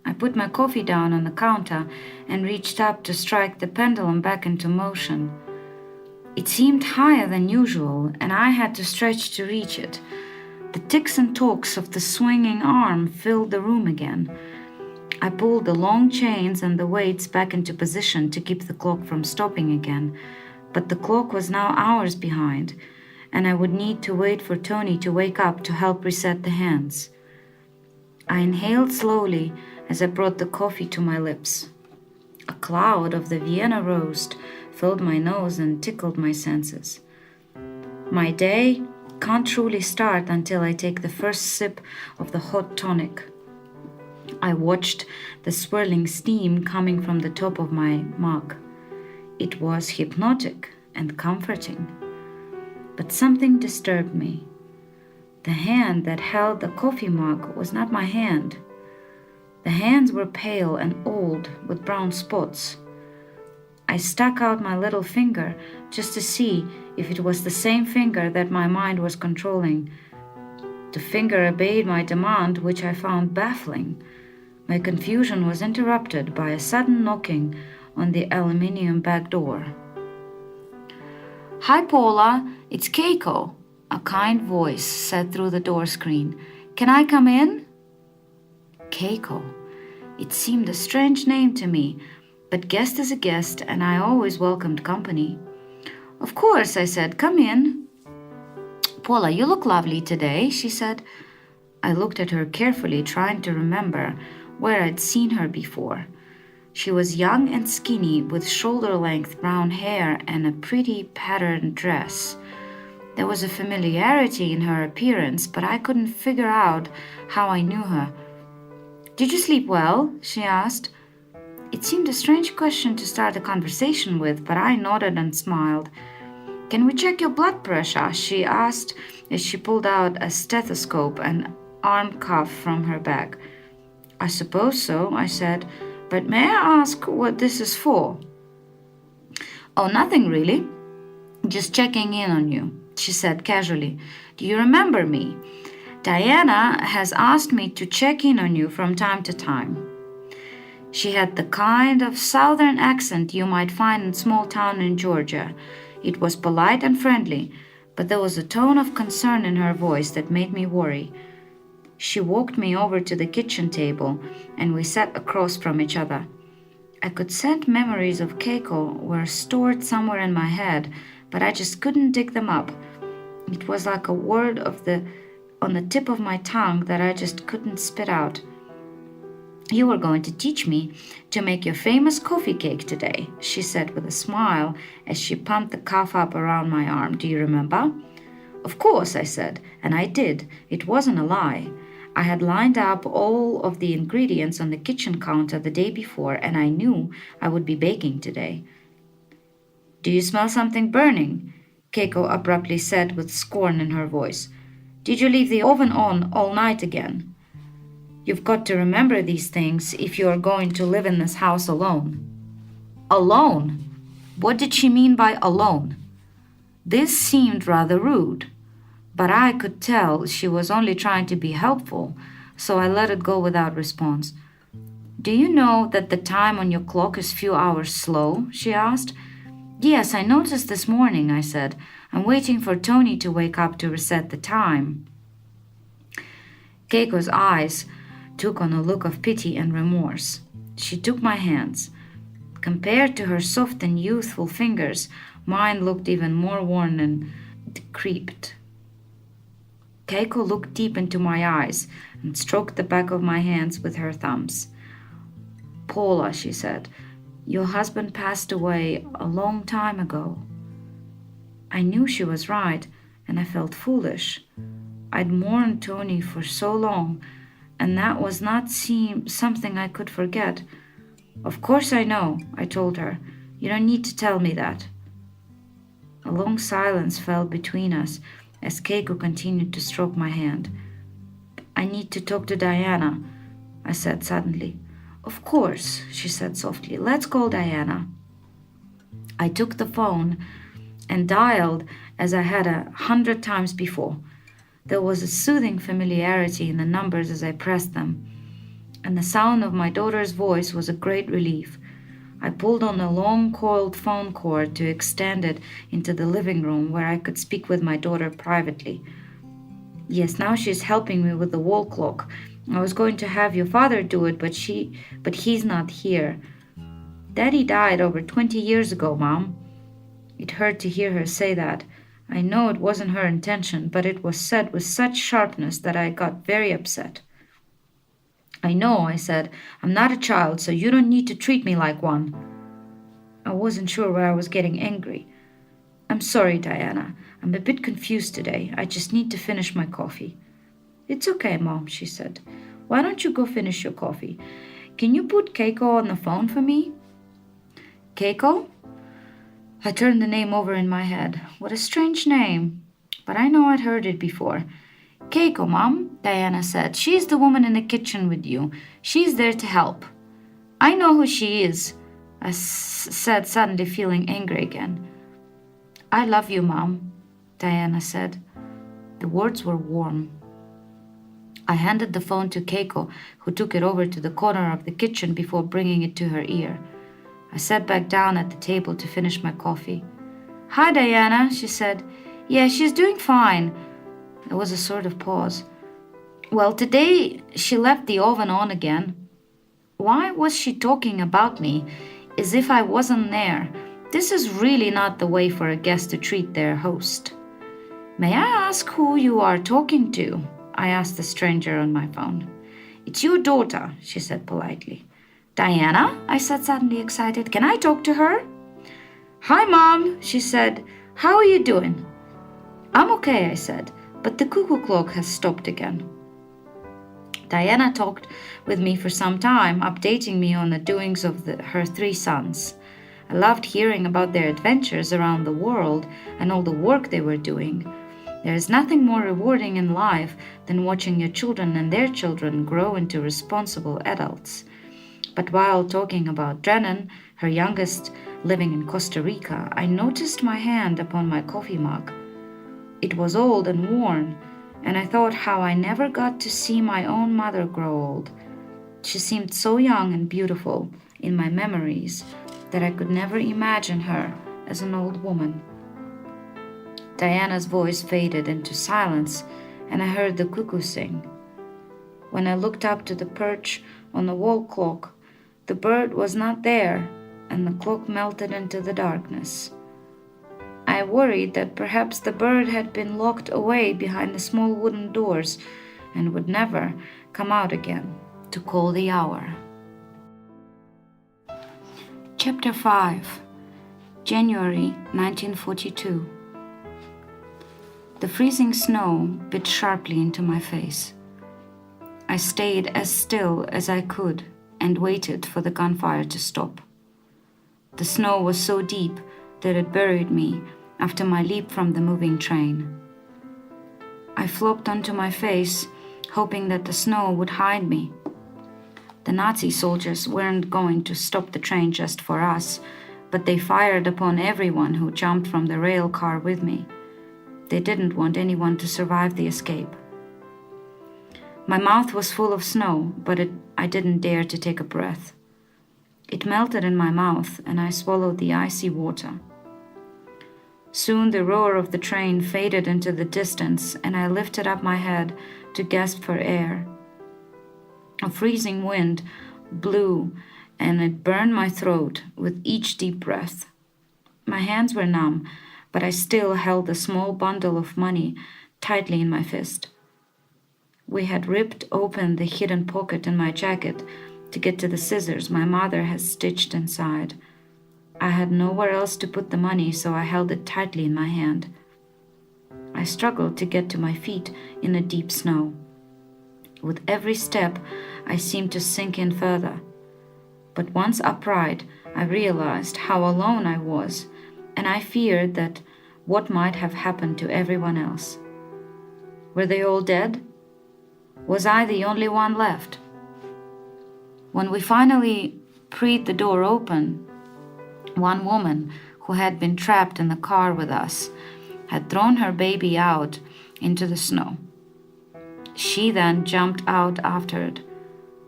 I put my coffee down on the counter and reached up to strike the pendulum back into motion. It seemed higher than usual, and I had to stretch to reach it. The ticks and talks of the swinging arm filled the room again. I pulled the long chains and the weights back into position to keep the clock from stopping again, but the clock was now hours behind, and I would need to wait for Tony to wake up to help reset the hands. I inhaled slowly as I brought the coffee to my lips. A cloud of the Vienna roast filled my nose and tickled my senses. My day can't truly start until I take the first sip of the hot tonic. I watched the swirling steam coming from the top of my mug. It was hypnotic and comforting. But something disturbed me. The hand that held the coffee mug was not my hand. The hands were pale and old with brown spots. I stuck out my little finger just to see if it was the same finger that my mind was controlling. The finger obeyed my demand, which I found baffling. My confusion was interrupted by a sudden knocking on the aluminium back door. "Hi, Paula, it's Keiko," a kind voice said through the door screen. "Can I come in?" Keiko. It seemed a strange name to me, but guest is a guest, and I always welcomed company. "Of course," I said, "come in." "Paula, you look lovely today," she said. I looked at her carefully, trying to remember where I'd seen her before. She was young and skinny, with shoulder-length brown hair and a pretty patterned dress. There was a familiarity in her appearance, but I couldn't figure out how I knew her. "Did you sleep well?" she asked. It seemed a strange question to start a conversation with, but I nodded and smiled. "Can we check your blood pressure?" she asked as she pulled out a stethoscope and arm cuff from her bag. "I suppose so," I said, "but may I ask what this is for?" "Oh, nothing really. Just checking in on you," she said casually. "Do you remember me? Diana has asked me to check in on you from time to time." She had the kind of southern accent you might find in small town in Georgia. It was polite and friendly, but there was a tone of concern in her voice that made me worry. She walked me over to the kitchen table, and we sat across from each other. I could sense memories of Keiko were stored somewhere in my head, but I just couldn't dig them up. It was like a word on the tip of my tongue that I just couldn't spit out. "You were going to teach me to make your famous coffee cake today," she said with a smile as she pumped the cuff up around my arm. "Do you remember?" "Of course," I said, and I did. It wasn't a lie. I had lined up all of the ingredients on the kitchen counter the day before, and I knew I would be baking today. "Do you smell something burning?" Keiko abruptly said with scorn in her voice. "Did you leave the oven on all night again? You've got to remember these things if you are going to live in this house alone." Alone? What did she mean by alone? This seemed rather rude, but I could tell she was only trying to be helpful, so I let it go without response. "Do you know that the time on your clock is few hours slow?" she asked. Yes, I noticed this morning, I said. I'm waiting for Tony to wake up to reset the time. Keiko's eyes took on a look of pity and remorse. She took my hands. Compared to her soft and youthful fingers, mine looked even more worn and decrepit. Keiko looked deep into my eyes and stroked the back of my hands with her thumbs. Paula, she said, your husband passed away a long time ago. I knew she was right, and I felt foolish. I'd mourned Tony for so long, and that was not something I could forget. Of course I know, I told her. You don't need to tell me that. A long silence fell between us as Keiko continued to stroke my hand. I need to talk to Diana, I said suddenly. Of course, she said softly. Let's call Diana. I took the phone and dialed as I had 100 times before. There was a soothing familiarity in the numbers as I pressed them, and the sound of my daughter's voice was a great relief. I pulled on a long coiled phone cord to extend it into the living room where I could speak with my daughter privately. Yes, now she's helping me with the wall clock. I was going to have your father do it, but he's not here. Daddy died over 20 years ago, Mom. It hurt to hear her say that. I know it wasn't her intention, but it was said with such sharpness that I got very upset. I know, I said. I'm not a child, so you don't need to treat me like one. I wasn't sure where I was getting angry. I'm sorry, Diana. I'm a bit confused today. I just need to finish my coffee. It's okay, Mom, she said. Why don't you go finish your coffee? Can you put Keiko on the phone for me? Keiko? I turned the name over in my head. What a strange name. But I know I'd heard it before. Keiko, Mom, Diana said. She's the woman in the kitchen with you. She's there to help. I know who she is, I said, suddenly feeling angry again. I love you, Mom, Diana said. The words were warm. I handed the phone to Keiko, who took it over to the corner of the kitchen before bringing it to her ear. I sat back down at the table to finish my coffee. Hi, Diana, she said. Yeah, she's doing fine. There was a sort of pause. Well, today she left the oven on again. Why was she talking about me as if I wasn't there? This is really not the way for a guest to treat their host. May I ask who you are talking to? I asked the stranger on my phone. It's your daughter, she said politely. Diana, I said suddenly excited. Can I talk to her? Hi, Mom, she said. How are you doing? I'm okay, I said, but the cuckoo clock has stopped again. Diana talked with me for some time, updating me on the doings of her 3 sons. I loved hearing about their adventures around the world and all the work they were doing. There is nothing more rewarding in life than watching your children and their children grow into responsible adults. But while talking about Drennan, her youngest, living in Costa Rica, I noticed my hand upon my coffee mug. It was old and worn, and I thought how I never got to see my own mother grow old. She seemed so young and beautiful in my memories that I could never imagine her as an old woman. Diana's voice faded into silence, and I heard the cuckoo sing. When I looked up to the perch on the wall clock, the bird was not there, and the clock melted into the darkness. I worried that perhaps the bird had been locked away behind the small wooden doors and would never come out again to call the hour. Chapter 5, January 1942. The freezing snow bit sharply into my face. I stayed as still as I could and waited for the gunfire to stop. The snow was so deep that it buried me after my leap from the moving train. I flopped onto my face, hoping that the snow would hide me. The Nazi soldiers weren't going to stop the train just for us, but they fired upon everyone who jumped from the rail car with me. They didn't want anyone to survive the escape. My mouth was full of snow, but I didn't dare to take a breath. It melted in my mouth, and I swallowed the icy water. Soon the roar of the train faded into the distance, and I lifted up my head to gasp for air. A freezing wind blew, and it burned my throat with each deep breath. My hands were numb, but I still held the small bundle of money tightly in my fist. We had ripped open the hidden pocket in my jacket to get to the scissors my mother had stitched inside. I had nowhere else to put the money, so I held it tightly in my hand. I struggled to get to my feet in the deep snow. With every step, I seemed to sink in further. But once upright, I realized how alone I was, and I feared that what might have happened to everyone else. Were they all dead? Was I the only one left? When we finally pried the door open, one woman who had been trapped in the car with us had thrown her baby out into the snow. She then jumped out after it.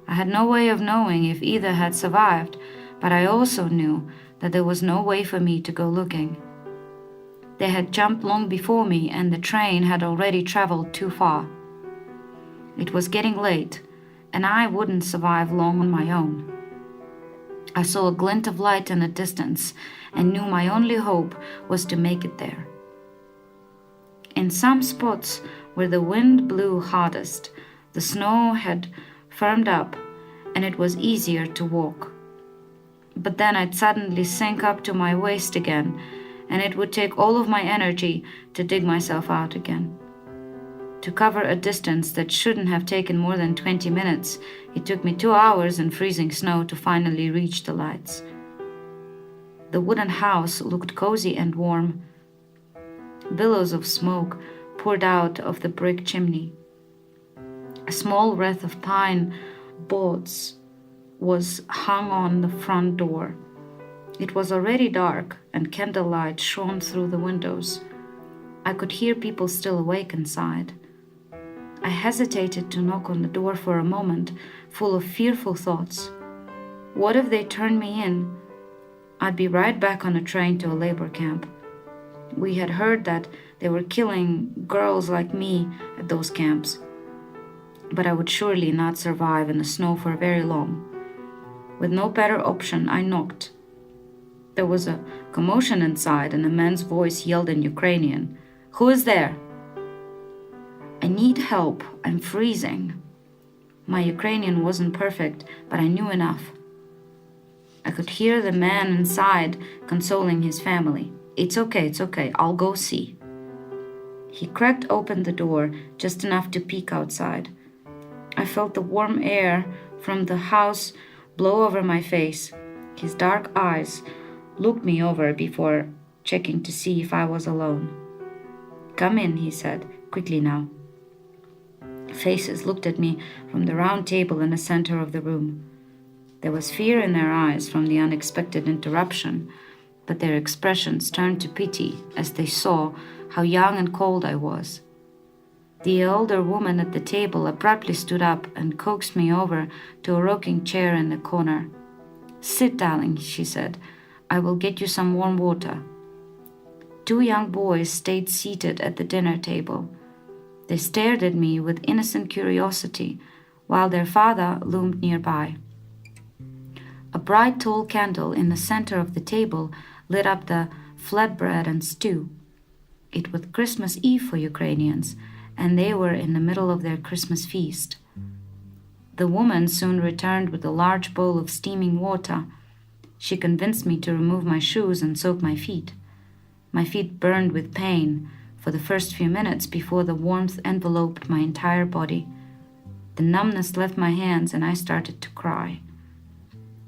I had no way of knowing if either had survived, but I also knew that there was no way for me to go looking. They had jumped long before me, and the train had already traveled too far. It was getting late, and I wouldn't survive long on my own. I saw a glint of light in the distance and knew my only hope was to make it there. In some spots where the wind blew hardest, the snow had firmed up and it was easier to walk. But then I'd suddenly sink up to my waist again, and it would take all of my energy to dig myself out again. To cover a distance that shouldn't have taken more than 20 minutes, it took me 2 hours in freezing snow to finally reach the lights. The wooden house looked cozy and warm. Billows of smoke poured out of the brick chimney. A small wreath of pine boards was hung on the front door. It was already dark, and candlelight shone through the windows. I could hear people still awake inside. I hesitated to knock on the door for a moment, full of fearful thoughts. What if they turned me in? I'd be right back on a train to a labor camp. We had heard that they were killing girls like me at those camps. But I would surely not survive in the snow for very long. With no better option, I knocked. There was a commotion inside, and a man's voice yelled in Ukrainian, "Who is there?" "I need help. I'm freezing." My Ukrainian wasn't perfect, but I knew enough. I could hear the man inside consoling his family. It's okay, I'll go see." He cracked open the door just enough to peek outside. I felt the warm air from the house blow over my face. His dark eyes looked me over before checking to see if I was alone. "Come in," he said, "quickly now." Faces looked at me from the round table in the center of the room. There was fear in their eyes from the unexpected interruption, but their expressions turned to pity as they saw how young and cold I was. The elder woman at the table abruptly stood up and coaxed me over to a rocking chair in the corner. "Sit, darling," she said. "I will get you some warm water." 2 young boys stayed seated at the dinner table. They stared at me with innocent curiosity, while their father loomed nearby. A bright tall candle in the center of the table lit up the flatbread and stew. It was Christmas Eve for Ukrainians, and they were in the middle of their Christmas feast. The woman soon returned with a large bowl of steaming water. She convinced me to remove my shoes and soak my feet. My feet burned with pain for the first few minutes before the warmth enveloped my entire body. The numbness left my hands and I started to cry.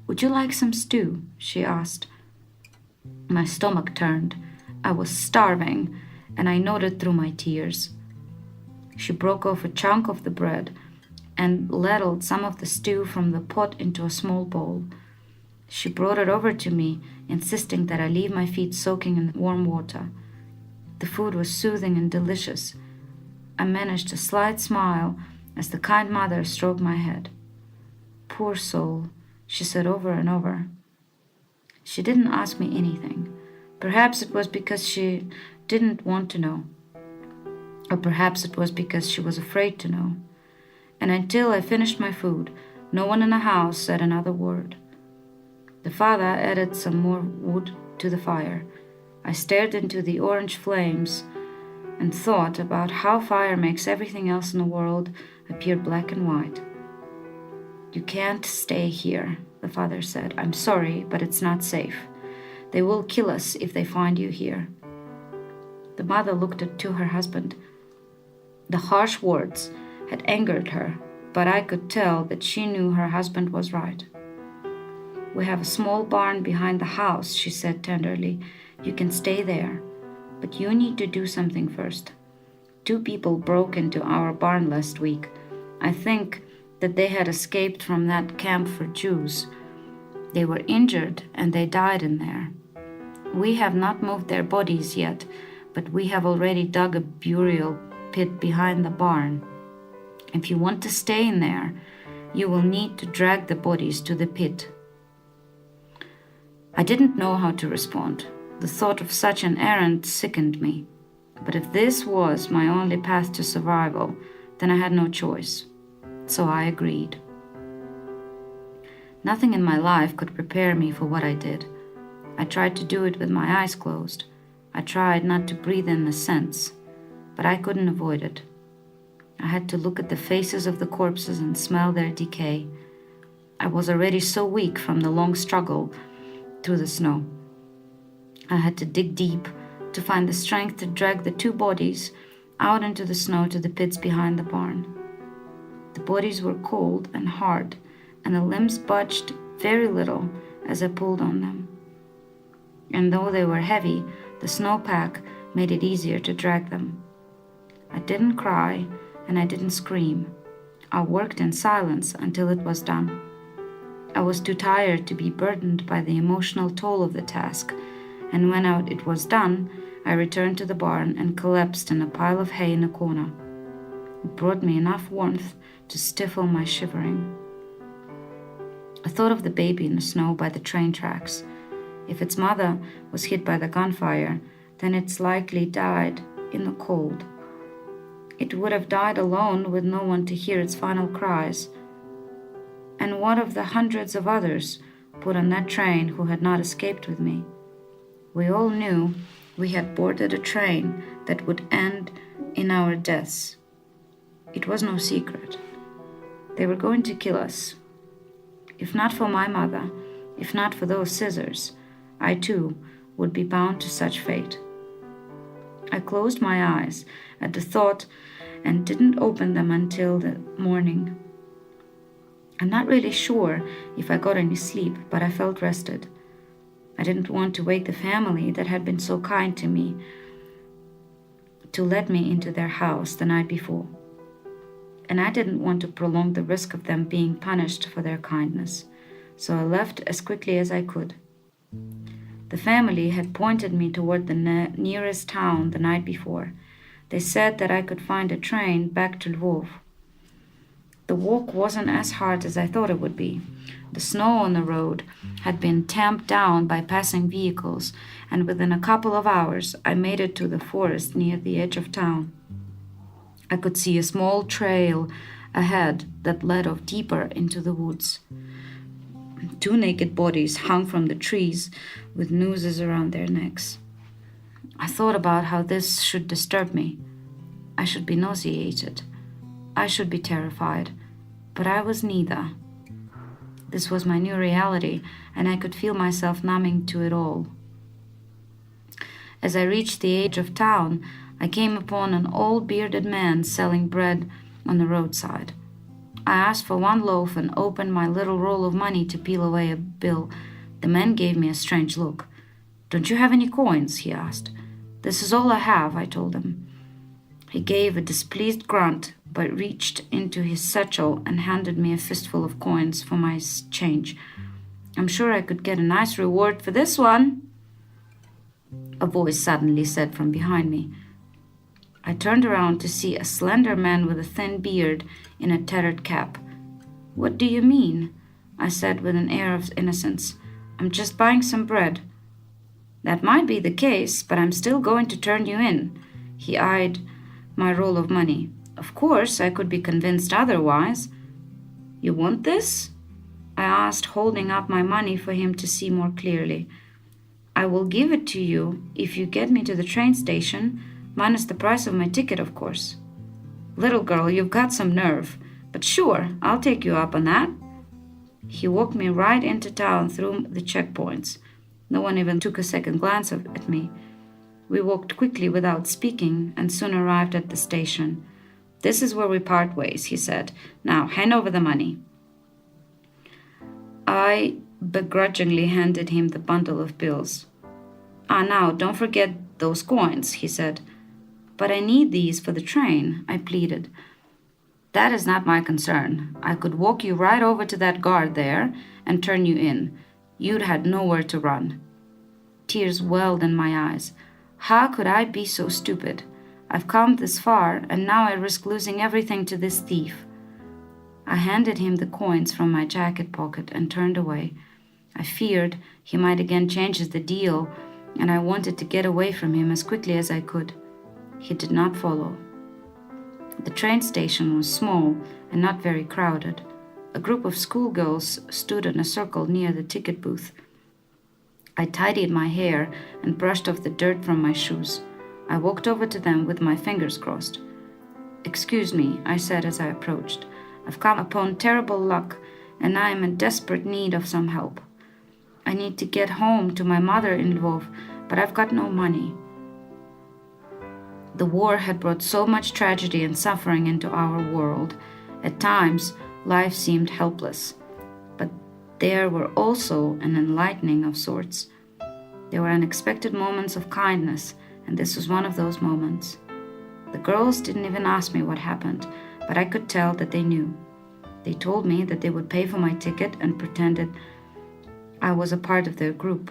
"Would you like some stew?" she asked. My stomach turned. I was starving, and I nodded through my tears. She broke off a chunk of the bread and ladled some of the stew from the pot into a small bowl. She brought it over to me, insisting that I leave my feet soaking in the warm water. The food was soothing and delicious. I managed a slight smile as the kind mother stroked my head. "Poor soul," she said over and over. She didn't ask me anything, Perhaps it was because she didn't want to know, or perhaps it was because she was afraid to know. And until I finished my food, no one in the house said another word. The father added some more wood to the fire. I stared into the orange flames and thought about how fire makes everything else in the world appear black and white. "You can't stay here," the father said. "I'm sorry, but it's not safe. They will kill us if they find you here." The mother looked to her husband. The harsh words had angered her, but I could tell that she knew her husband was right. "We have a small barn behind the house," she said tenderly. "You can stay there, but you need to do something first. 2 people broke into our barn last week. I think that they had escaped from that camp for Jews. They were injured and they died in there. We have not moved their bodies yet, but we have already dug a burial pit behind the barn. If you want to stay in there, you will need to drag the bodies to the pit." I didn't know how to respond. The thought of such an errand sickened me. But if this was my only path to survival, then I had no choice. So I agreed. Nothing in my life could prepare me for what I did. I tried to do it with my eyes closed. I tried not to breathe in the scents, but I couldn't avoid it. I had to look at the faces of the corpses and smell their decay. I was already so weak from the long struggle through the snow. I had to dig deep to find the strength to drag the 2 bodies out into the snow to the pits behind the barn. The bodies were cold and hard, and the limbs budged very little as I pulled on them. And though they were heavy, the snowpack made it easier to drag them. I didn't cry and I didn't scream. I worked in silence until it was done. I was too tired to be burdened by the emotional toll of the task, and when it was done, I returned to the barn and collapsed in a pile of hay in a corner. It brought me enough warmth to stifle my shivering. I thought of the baby in the snow by the train tracks. If its mother was hit by the gunfire, then it's likely died in the cold. It would have died alone with no one to hear its final cries. And what of the hundreds of others put on that train who had not escaped with me? We all knew we had boarded a train that would end in our deaths. It was no secret. They were going to kill us. If not for my mother, if not for those scissors, I too would be bound to such fate. I closed my eyes at the thought and didn't open them until the morning. I'm not really sure if I got any sleep, but I felt rested. I didn't want to wake the family that had been so kind to me to let me into their house the night before. And I didn't want to prolong the risk of them being punished for their kindness, so I left as quickly as I could. The family had pointed me toward the nearest town the night before. They said that I could find a train back to Lvov. The walk wasn't as hard as I thought it would be. The snow on the road had been tamped down by passing vehicles, and within a couple of hours I made it to the forest near the edge of town. I could see a small trail ahead that led off deeper into the woods. 2 naked bodies hung from the trees with nooses around their necks. I thought about how this should disturb me. I should be nauseated. I should be terrified, but I was neither. This was my new reality, and I could feel myself numbing to it all. As I reached the edge of town, I came upon an old bearded man selling bread on the roadside. I asked for 1 loaf and opened my little roll of money to peel away a bill. The man gave me a strange look. "Don't you have any coins?" he asked. "This is all I have," I told him. He gave a displeased grunt, but reached into his satchel and handed me a fistful of coins for my change. "I'm sure I could get a nice reward for this one," a voice suddenly said from behind me. I turned around to see a slender man with a thin beard in a tattered cap. "What do you mean?" I said with an air of innocence. "I'm just buying some bread." That might be the case, but I'm still going to turn you in. He eyed my roll of money. Of course, I could be convinced otherwise. You want this? I asked, holding up my money for him to see more clearly. I will give it to you if you get me to the train station, minus the price of my ticket, of course. Little girl, you've got some nerve, but sure, I'll take you up on that. He walked me right into town through the checkpoints. No one even took a second glance at me. We walked quickly without speaking and soon arrived at the station. This is where we part ways, he said. Now, hand over the money. I begrudgingly handed him the bundle of bills. Now, don't forget those coins, he said. But I need these for the train, I pleaded. That is not my concern. I could walk you right over to that guard there and turn you in. You'd had nowhere to run. Tears welled in my eyes. How could I be so stupid? I've come this far, and now I risk losing everything to this thief. I handed him the coins from my jacket pocket and turned away. I feared he might again change the deal, and I wanted to get away from him as quickly as I could. He did not follow. The train station was small and not very crowded. A group of schoolgirls stood in a circle near the ticket booth. I tidied my hair and brushed off the dirt from my shoes. I walked over to them with my fingers crossed. Excuse me, I said as I approached. I've come upon terrible luck, and I am in desperate need of some help. I need to get home to my mother in Lvov, but I've got no money. The war had brought so much tragedy and suffering into our world. At times, life seemed helpless. But there were also an enlightening of sorts. There were unexpected moments of kindness, and this was one of those moments. The girls didn't even ask me what happened, but I could tell that they knew. They told me that they would pay for my ticket and pretended I was a part of their group.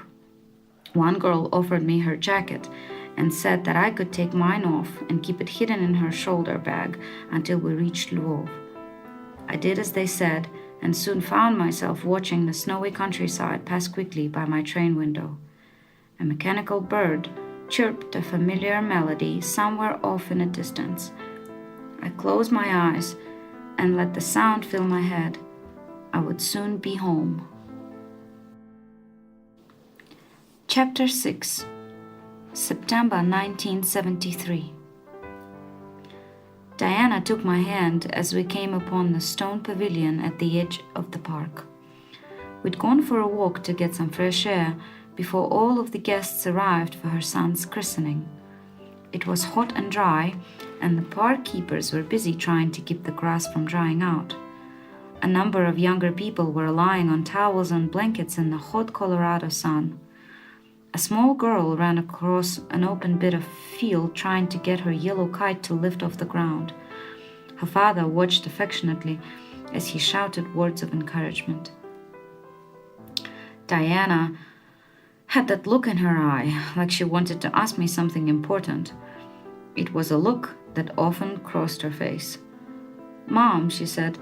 One girl offered me her jacket and said that I could take mine off and keep it hidden in her shoulder bag until we reached Lvov. I did as they said and soon found myself watching the snowy countryside pass quickly by my train window. A mechanical bird chirped a familiar melody somewhere off in a distance. I closed my eyes and let the sound fill my head. I would soon be home. Chapter 6, September 1973. Diana took my hand as we came upon the stone pavilion at the edge of the park. We'd gone for a walk to get some fresh air before all of the guests arrived for her son's christening. It was hot and dry, and the park keepers were busy trying to keep the grass from drying out. A number of younger people were lying on towels and blankets in the hot Colorado sun. A small girl ran across an open bit of field trying to get her yellow kite to lift off the ground. Her father watched affectionately as he shouted words of encouragement. Diana had that look in her eye, like she wanted to ask me something important. It was a look that often crossed her face. "Mom," she said,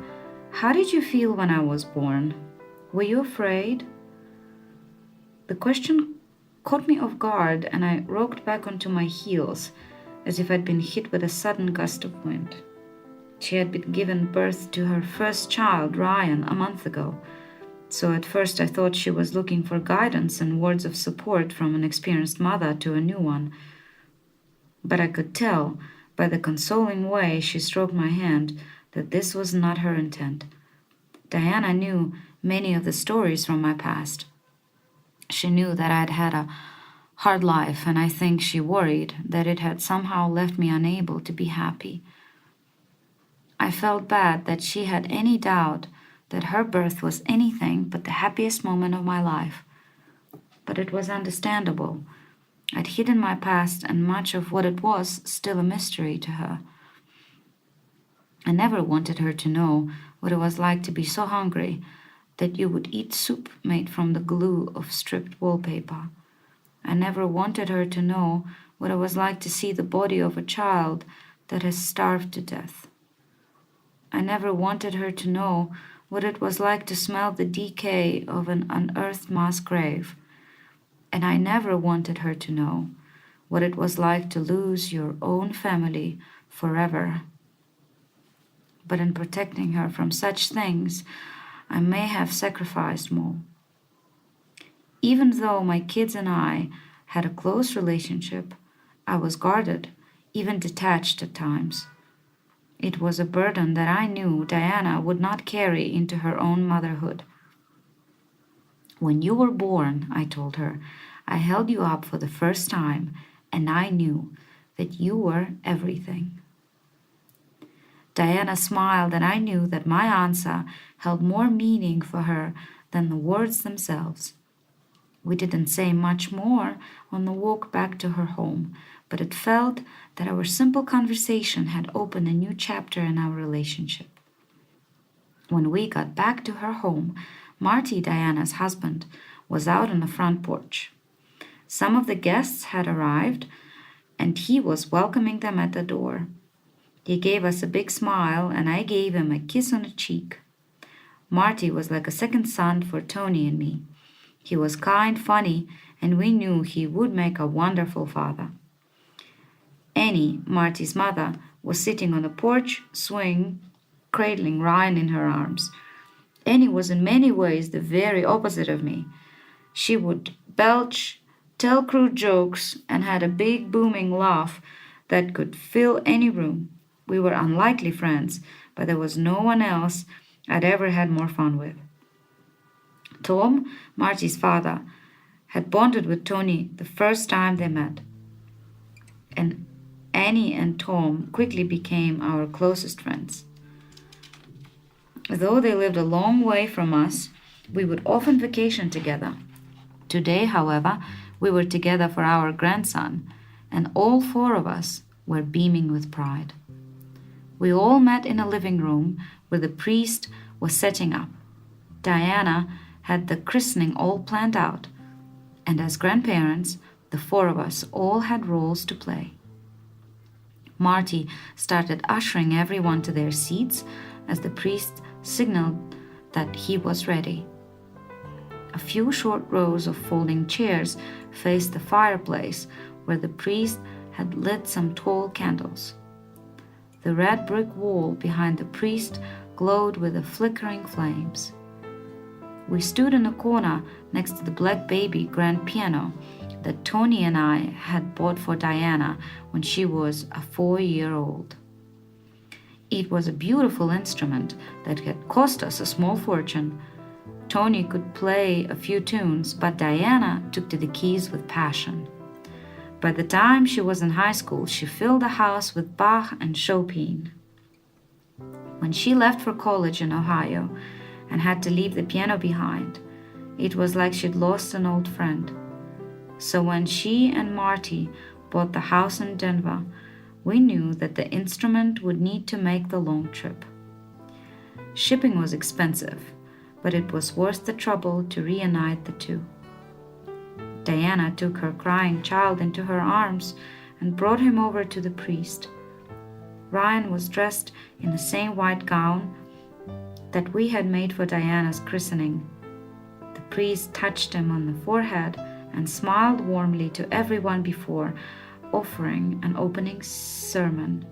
"how did you feel when I was born? Were you afraid?" The question caught me off guard, and I rocked back onto my heels as if I'd been hit with a sudden gust of wind. She had been given birth to her first child, Ryan, a month ago, so at first I thought she was looking for guidance and words of support from an experienced mother to a new one. But I could tell by the consoling way she stroked my hand that this was not her intent. Diana knew many of the stories from my past. She knew that I'd had a hard life, and I think she worried that it had somehow left me unable to be happy. I felt bad that she had any doubt that her birth was anything but the happiest moment of my life. But it was understandable. I'd hidden my past, and much of what it was still a mystery to her. I never wanted her to know what it was like to be so hungry that you would eat soup made from the glue of stripped wallpaper. I never wanted her to know what it was like to see the body of a child that has starved to death. I never wanted her to know what it was like to smell the decay of an unearthed mass grave. and I never wanted her to know what it was like to lose your own family forever. But in protecting her from such things, I may have sacrificed more. Even though my kids and I had a close relationship, I was guarded, even detached at times. It was a burden that I knew Diana would not carry into her own motherhood. When you were born, I told her, I held you up for the first time, and I knew that you were everything. Diana smiled, and I knew that my answer held more meaning for her than the words themselves. We didn't say much more on the walk back to her home, but it felt that our simple conversation had opened a new chapter in our relationship. When we got back to her home, Marty, Diana's husband, was out on the front porch. Some of the guests had arrived, and he was welcoming them at the door. He gave us a big smile, and I gave him a kiss on the cheek. Marty was like a second son for Tony and me. He was kind, funny, and we knew he would make a wonderful father. Annie, Marty's mother, was sitting on the porch swing, cradling Ryan in her arms. Annie was in many ways the very opposite of me. She would belch, tell crude jokes, and had a big booming laugh that could fill any room. We were unlikely friends, but there was no one else I'd ever had more fun with. Tom, Marty's father, had bonded with Tony the first time they met, and Annie and Tom quickly became our closest friends. Though they lived a long way from us, we would often vacation together. Today, however, we were together for our grandson, and all four of us were beaming with pride. We all met in a living room where the priest was setting up. Diana had the christening all planned out, and as grandparents, the four of us all had roles to play. Marty started ushering everyone to their seats as the priest signaled that he was ready. A few short rows of folding chairs faced the fireplace where the priest had lit some tall candles. The red brick wall behind the priest glowed with the flickering flames. We stood in a corner next to the black baby grand piano that Tony and I had bought for Diana when she was a 4-year-old. It was a beautiful instrument that had cost us a small fortune. Tony could play a few tunes, but Diana took to the keys with passion. By the time she was in high school, she filled the house with Bach and Chopin. When she left for college in Ohio and had to leave the piano behind, it was like she'd lost an old friend. So when she and Marty bought the house in Denver, we knew that the instrument would need to make the long trip. Shipping was expensive, but it was worth the trouble to reunite the two. Diana took her crying child into her arms and brought him over to the priest. Ryan was dressed in the same white gown that we had made for Diana's christening. The priest touched him on the forehead and smiled warmly to everyone before offering an opening sermon.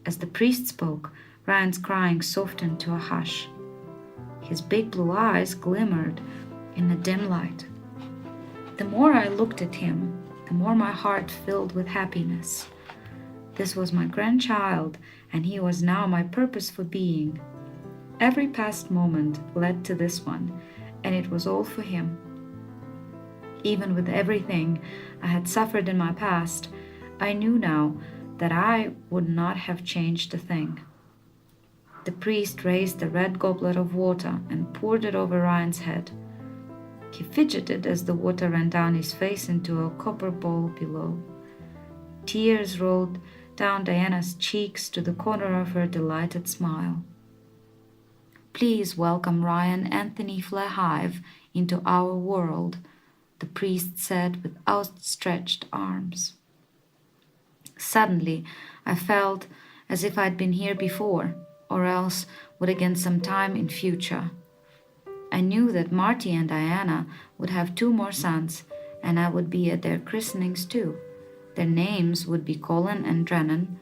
As the priest spoke, Ryan's crying softened to a hush. His big blue eyes glimmered in the dim light. The more I looked at him, the more my heart filled with happiness. This was my grandchild, and he was now my purpose for being. Every past moment led to this one, and it was all for him. Even with everything I had suffered in my past, I knew now that I would not have changed a thing. The priest raised the red goblet of water and poured it over Ryan's head. He fidgeted as the water ran down his face into a copper bowl below. Tears rolled down Diana's cheeks to the corner of her delighted smile. "Please welcome Ryan Anthony Flahive into our world," the priest said with outstretched arms. Suddenly, I felt as if I'd been here before, or else would again some time in future. I knew that Marty and Diana would have 2 more sons, and I would be at their christenings too. Their names would be Colin and Drennan,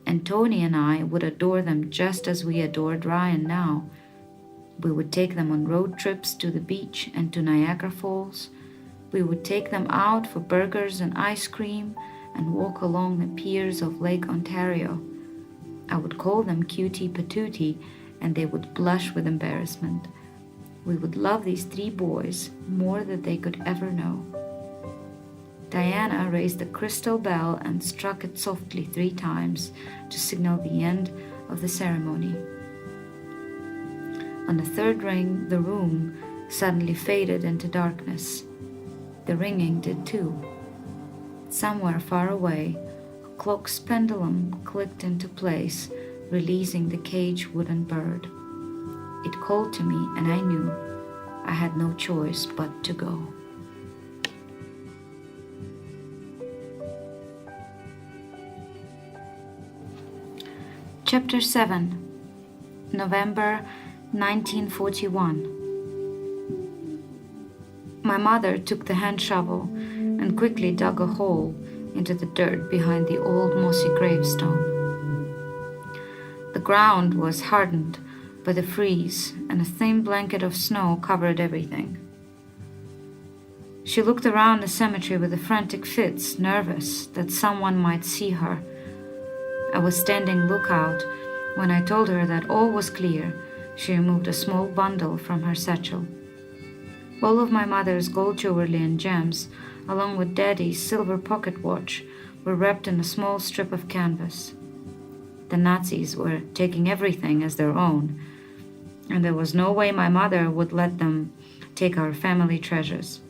and Tony and I would adore them just as we adored Ryan now. We would take them on road trips to the beach and to Niagara Falls. We would take them out for burgers and ice cream and walk along the piers of Lake Ontario. I would call them Cutie Patootie, and they would blush with embarrassment. We would love these 3 boys more than they could ever know. Diana raised the crystal bell and struck it softly 3 times to signal the end of the ceremony. On the 3rd ring, the room suddenly faded into darkness. The ringing did too. Somewhere far away, a clock's pendulum clicked into place, releasing the caged wooden bird. It called to me, and I knew I had no choice but to go. Chapter 7, November 1941. My mother took the hand shovel and quickly dug a hole into the dirt behind the old mossy gravestone. The ground was hardened by the freeze, and a thin blanket of snow covered everything. She looked around the cemetery with a frantic fits, nervous that someone might see her. I was standing lookout. When I told her that all was clear, she removed a small bundle from her satchel. All of my mother's gold jewelry and gems, along with Daddy's silver pocket watch, were wrapped in a small strip of canvas. The Nazis were taking everything as their own, and there was no way my mother would let them take our family treasures.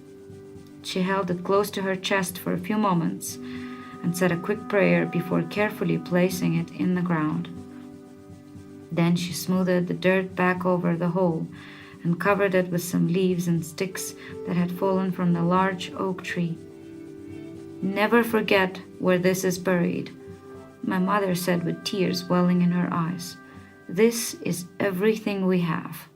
She held it close to her chest for a few moments and said a quick prayer before carefully placing it in the ground. Then she smoothed the dirt back over the hole and covered it with some leaves and sticks that had fallen from the large oak tree. "Never forget where this is buried," my mother said with tears welling in her eyes. "This is everything we have."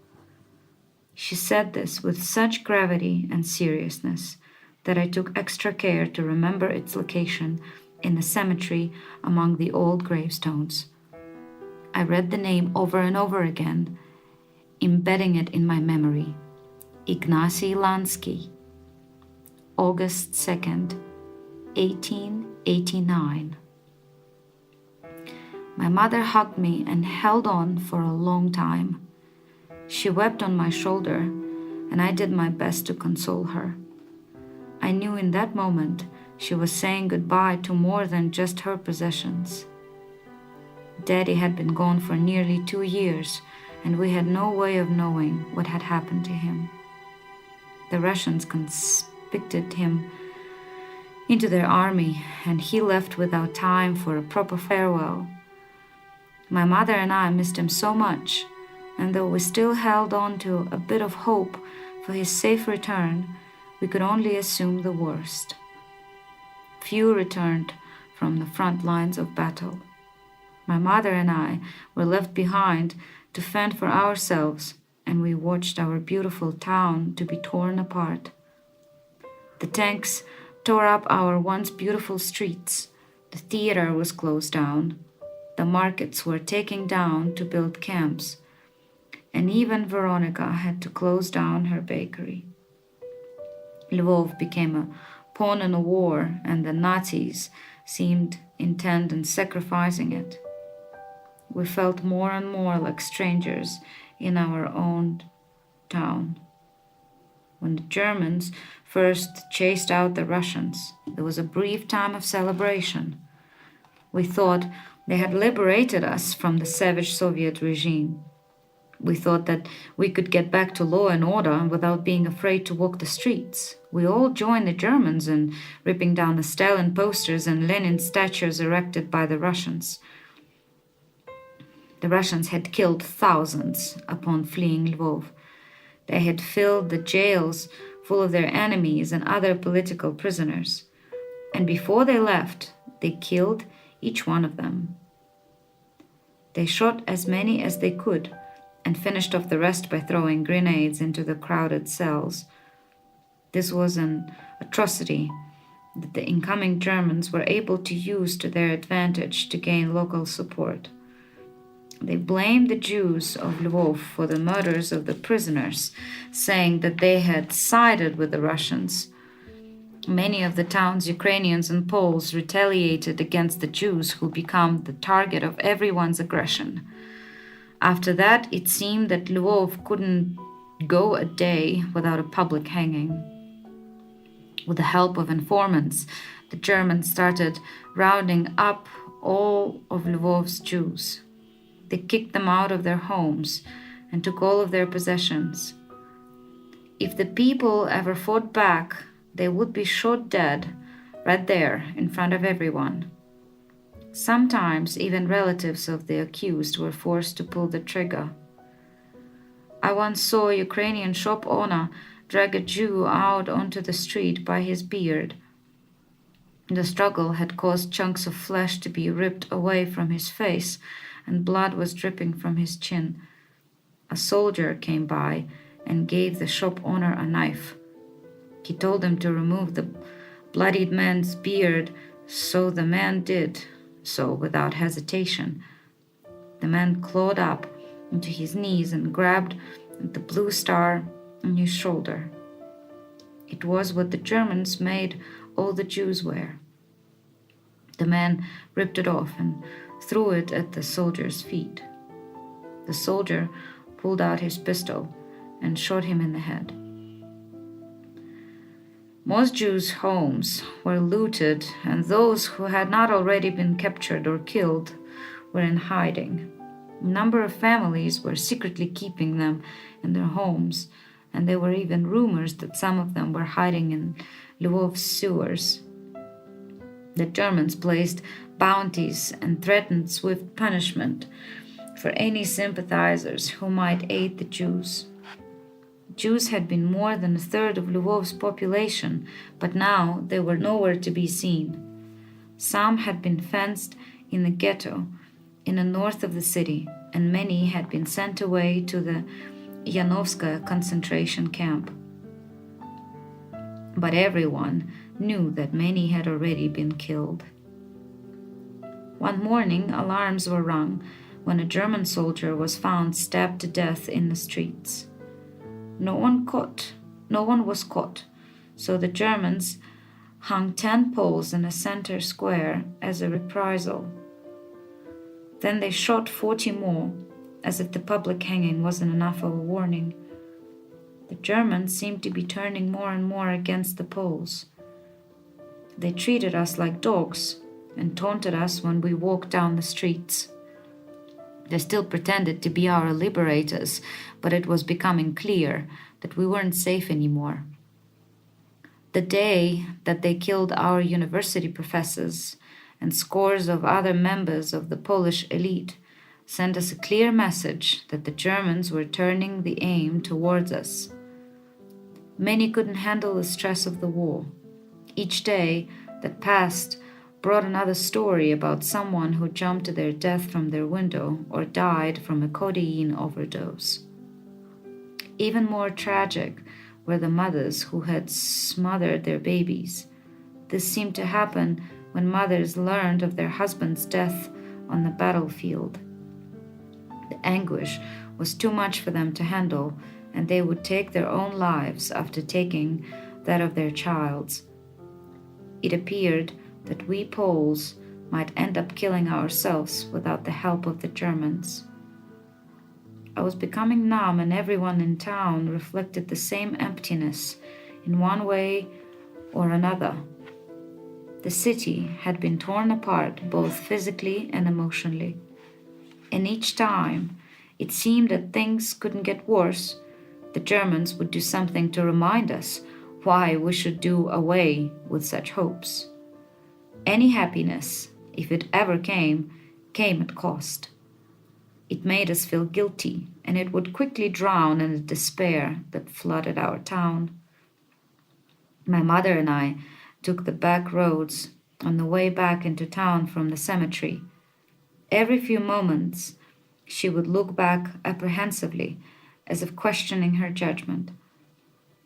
She said this with such gravity and seriousness that I took extra care to remember its location in the cemetery among the old gravestones. I read the name over and over again, embedding it in my memory. Ignacy Lansky, August 2nd, 1889. My mother hugged me and held on for a long time. She wept on my shoulder, and I did my best to console her. I knew in that moment she was saying goodbye to more than just her possessions. Daddy had been gone for nearly 2 years, and we had no way of knowing what had happened to him. The Russians conscripted him into their army, and he left without time for a proper farewell. My mother and I missed him so much, and though we still held on to a bit of hope for his safe return, we could only assume the worst. Few returned from the front lines of battle. My mother and I were left behind to fend for ourselves, and we watched our beautiful town to be torn apart. The tanks tore up our once beautiful streets. The theater was closed down. The markets were taken down to build camps, and even Veronika had to close down her bakery. Lvov became a pawn in a war, and the Nazis seemed intent on sacrificing it. We felt more and more like strangers in our own town. When the Germans first chased out the Russians, there was a brief time of celebration. We thought they had liberated us from the savage Soviet regime. We thought that we could get back to law and order without being afraid to walk the streets. We all joined the Germans in ripping down the Stalin posters and Lenin statues erected by the Russians. The Russians had killed thousands upon fleeing Lvov. They had filled the jails full of their enemies and other political prisoners. And before they left, they killed each one of them. They shot as many as they could, and finished off the rest by throwing grenades into the crowded cells. This was an atrocity that the incoming Germans were able to use to their advantage to gain local support. They blamed the Jews of Lvov for the murders of the prisoners, saying that they had sided with the Russians. Many of the town's Ukrainians and Poles retaliated against the Jews, who became the target of everyone's aggression. After that, it seemed that Lvov couldn't go a day without a public hanging. With the help of informants, the Germans started rounding up all of Lvov's Jews. They kicked them out of their homes and took all of their possessions. If the people ever fought back, they would be shot dead right there in front of everyone. Sometimes even relatives of the accused were forced to pull the trigger. I once saw a Ukrainian shop owner drag a Jew out onto the street by his beard. The struggle had caused chunks of flesh to be ripped away from his face, and blood was dripping from his chin. A soldier came by and gave the shop owner a knife. He told him to remove the bloodied man's beard, so the man did so without hesitation. The man clawed up into his knees and grabbed the blue star on his shoulder. It was what the Germans made all the Jews wear. The man ripped it off and threw it at the soldier's feet. The soldier pulled out his pistol and shot him in the head. Most Jews' homes were looted, and those who had not already been captured or killed were in hiding. A number of families were secretly keeping them in their homes, and there were even rumors that some of them were hiding in Lvov's sewers. The Germans placed bounties and threatened swift punishment for any sympathizers who might aid the Jews. Jews had been more than a third of Lvov's population, but now they were nowhere to be seen. Some had been fenced in the ghetto in the north of the city, and many had been sent away to the Yanovskaya concentration camp. But everyone knew that many had already been killed. One morning, alarms were rung when a German soldier was found stabbed to death in the streets. No one was caught, so the Germans hung 10 Poles in a center square as a reprisal. Then they shot 40 more, as if the public hanging wasn't enough of a warning. The Germans seemed to be turning more and more against the Poles. They treated us like dogs and taunted us when we walked down the streets. They still pretended to be our liberators, but it was becoming clear that we weren't safe anymore. The day that they killed our university professors and scores of other members of the Polish elite sent us a clear message that the Germans were turning the aim towards us. Many couldn't handle the stress of the war. Each day that passed brought another story about someone who jumped to their death from their window or died from a codeine overdose. Even more tragic were the mothers who had smothered their babies. This seemed to happen when mothers learned of their husband's death on the battlefield. The anguish was too much for them to handle, and they would take their own lives after taking that of their child's. It appeared that we Poles might end up killing ourselves without the help of the Germans. I was becoming numb, and everyone in town reflected the same emptiness in one way or another. The city had been torn apart both physically and emotionally. And each time it seemed that things couldn't get worse, the Germans would do something to remind us why we should do away with such hopes. Any happiness, if it ever came at cost. It made us feel guilty, and it would quickly drown in the despair that flooded our town. My mother and I took the back roads on the way back into town from the cemetery. Every few moments, She would look back apprehensively, as if questioning her judgment.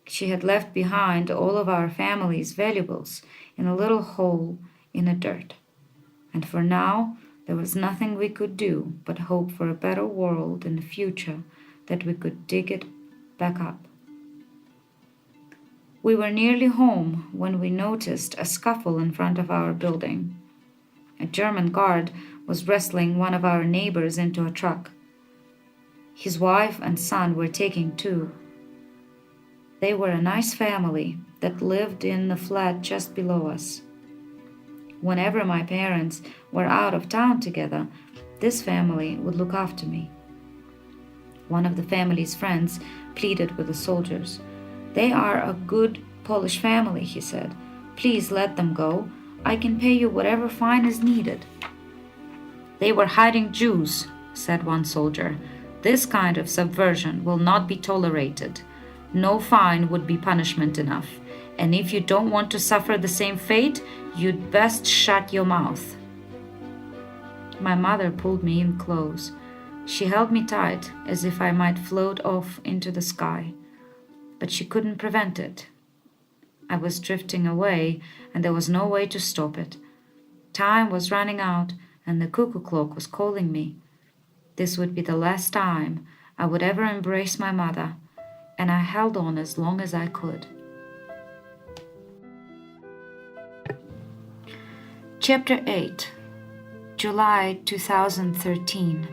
She had left behind all of our family's valuables in a little hole in the dirt. And for now, there was nothing we could do but hope for a better world in the future, that we could dig it back up. We were nearly home when we noticed a scuffle in front of our building. A German guard was wrestling one of our neighbors into a truck. His wife and son were taken too. They were a nice family that lived in the flat just below us. Whenever my parents were out of town together, this family would look after me. One of the family's friends pleaded with the soldiers. "They are a good Polish family," he said. "Please let them go. I can pay you whatever fine is needed." "They were hiding Jews," said one soldier. "This kind of subversion will not be tolerated. No fine would be punishment enough. And if you don't want to suffer the same fate, you'd best shut your mouth." My mother pulled me in close. She held me tight, as if I might float off into the sky. But she couldn't prevent it. I was drifting away, and there was no way to stop it. Time was running out, and the cuckoo clock was calling me. This would be the last time I would ever embrace my mother, and I held on as long as I could. Chapter 8, July 2013.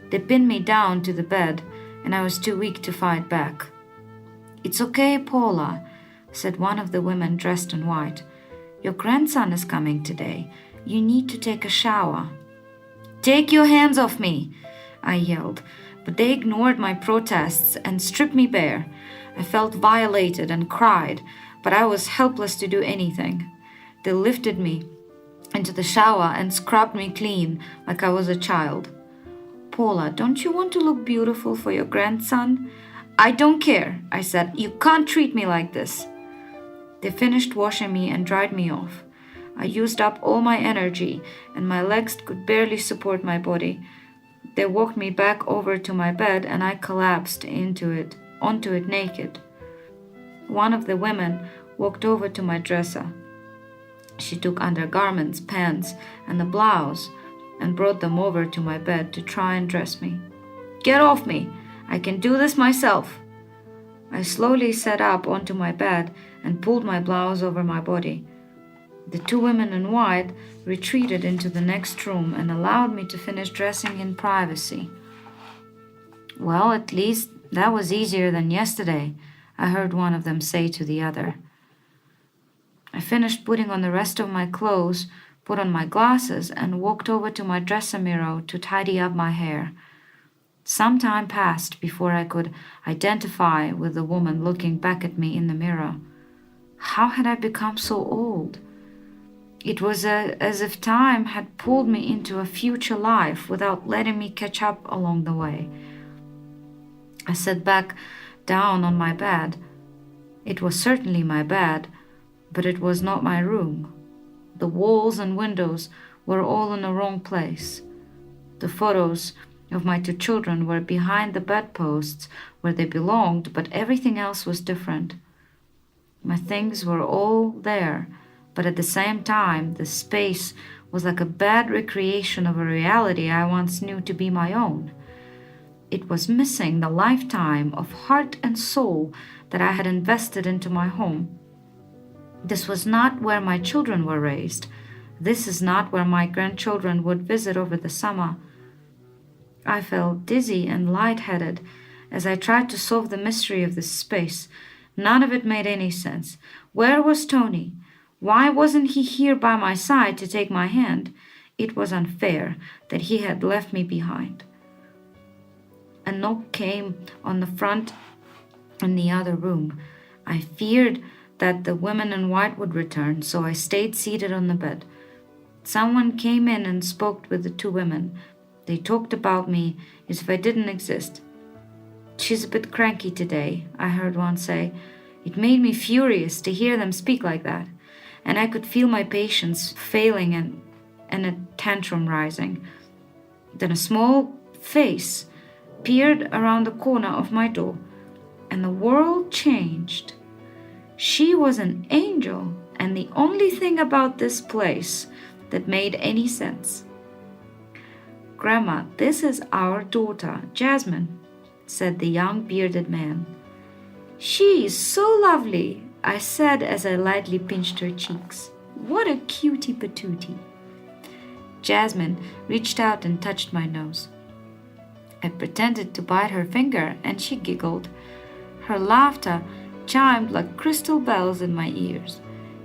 They pinned me down to the bed, and I was too weak to fight back. "It's okay, Paula," said one of the women dressed in white. "Your grandson is coming today. You need to take a shower." "Take your hands off me," I yelled, but they ignored my protests and stripped me bare. I felt violated and cried, but I was helpless to do anything. They lifted me into the shower and scrubbed me clean like I was a child. "Paula, don't you want to look beautiful for your grandson?" "I don't care," I said. "You can't treat me like this." They finished washing me and dried me off. I used up all my energy, and my legs could barely support my body. They walked me back over to my bed, and I collapsed onto it naked. One of the women walked over to my dresser. She took undergarments, pants, and the blouse and brought them over to my bed to try and dress me. "Get off me! I can do this myself." I slowly sat up onto my bed and pulled my blouse over my body. The two women in white retreated into the next room and allowed me to finish dressing in privacy. "Well, at least that was easier than yesterday," I heard one of them say to the other. I finished putting on the rest of my clothes, put on my glasses, and walked over to my dresser mirror to tidy up my hair. Some time passed before I could identify with the woman looking back at me in the mirror. How had I become so old? It was as if time had pulled me into a future life without letting me catch up along the way. I sat back down on my bed. It was certainly my bed, but it was not my room. The walls and windows were all in the wrong place. The photos of my two children were behind the bedposts where they belonged, but everything else was different. My things were all there, but at the same time, the space was like a bad recreation of a reality I once knew to be my own. It was missing the lifetime of heart and soul that I had invested into my home. This was not where my children were raised. This is not where my grandchildren would visit over the summer. I felt dizzy and lightheaded as I tried to solve the mystery of this space. None of it made any sense. Where was Tony? Why wasn't he here by my side to take my hand? It was unfair that he had left me behind. A knock came on the front in the other room. I feared that the women in white would return, so I stayed seated on the bed. Someone came in and spoke with the two women. They talked about me as if I didn't exist. "She's a bit cranky today," I heard one say. It made me furious to hear them speak like that, and I could feel my patience failing and a tantrum rising. Then a small face peered around the corner of my door, and the world changed. She was an angel, and the only thing about this place that made any sense. "Grandma, this is our daughter, Jasmine," said the young bearded man. "She is so lovely," I said as I lightly pinched her cheeks. "What a cutie patootie." Jasmine reached out and touched my nose. I pretended to bite her finger, and she giggled. Her laughter chimed like crystal bells in my ears.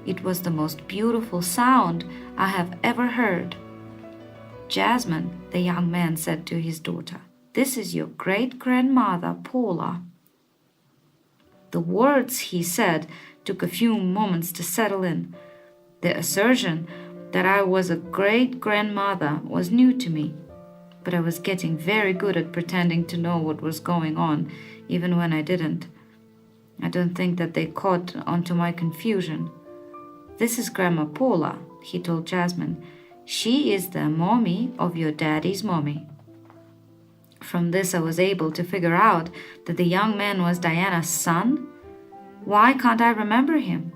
It was the most beautiful sound I have ever heard. "Jasmine," the young man said to his daughter, "this is your great-grandmother, Paula." The words he said took a few moments to settle in. The assertion that I was a great-grandmother was new to me, but I was getting very good at pretending to know what was going on, even when I didn't. I don't think that they caught on to my confusion. "This is Grandma Paula," he told Jasmine. "She is the mommy of your daddy's mommy." From this I was able to figure out that the young man was Diana's son. Why can't I remember him?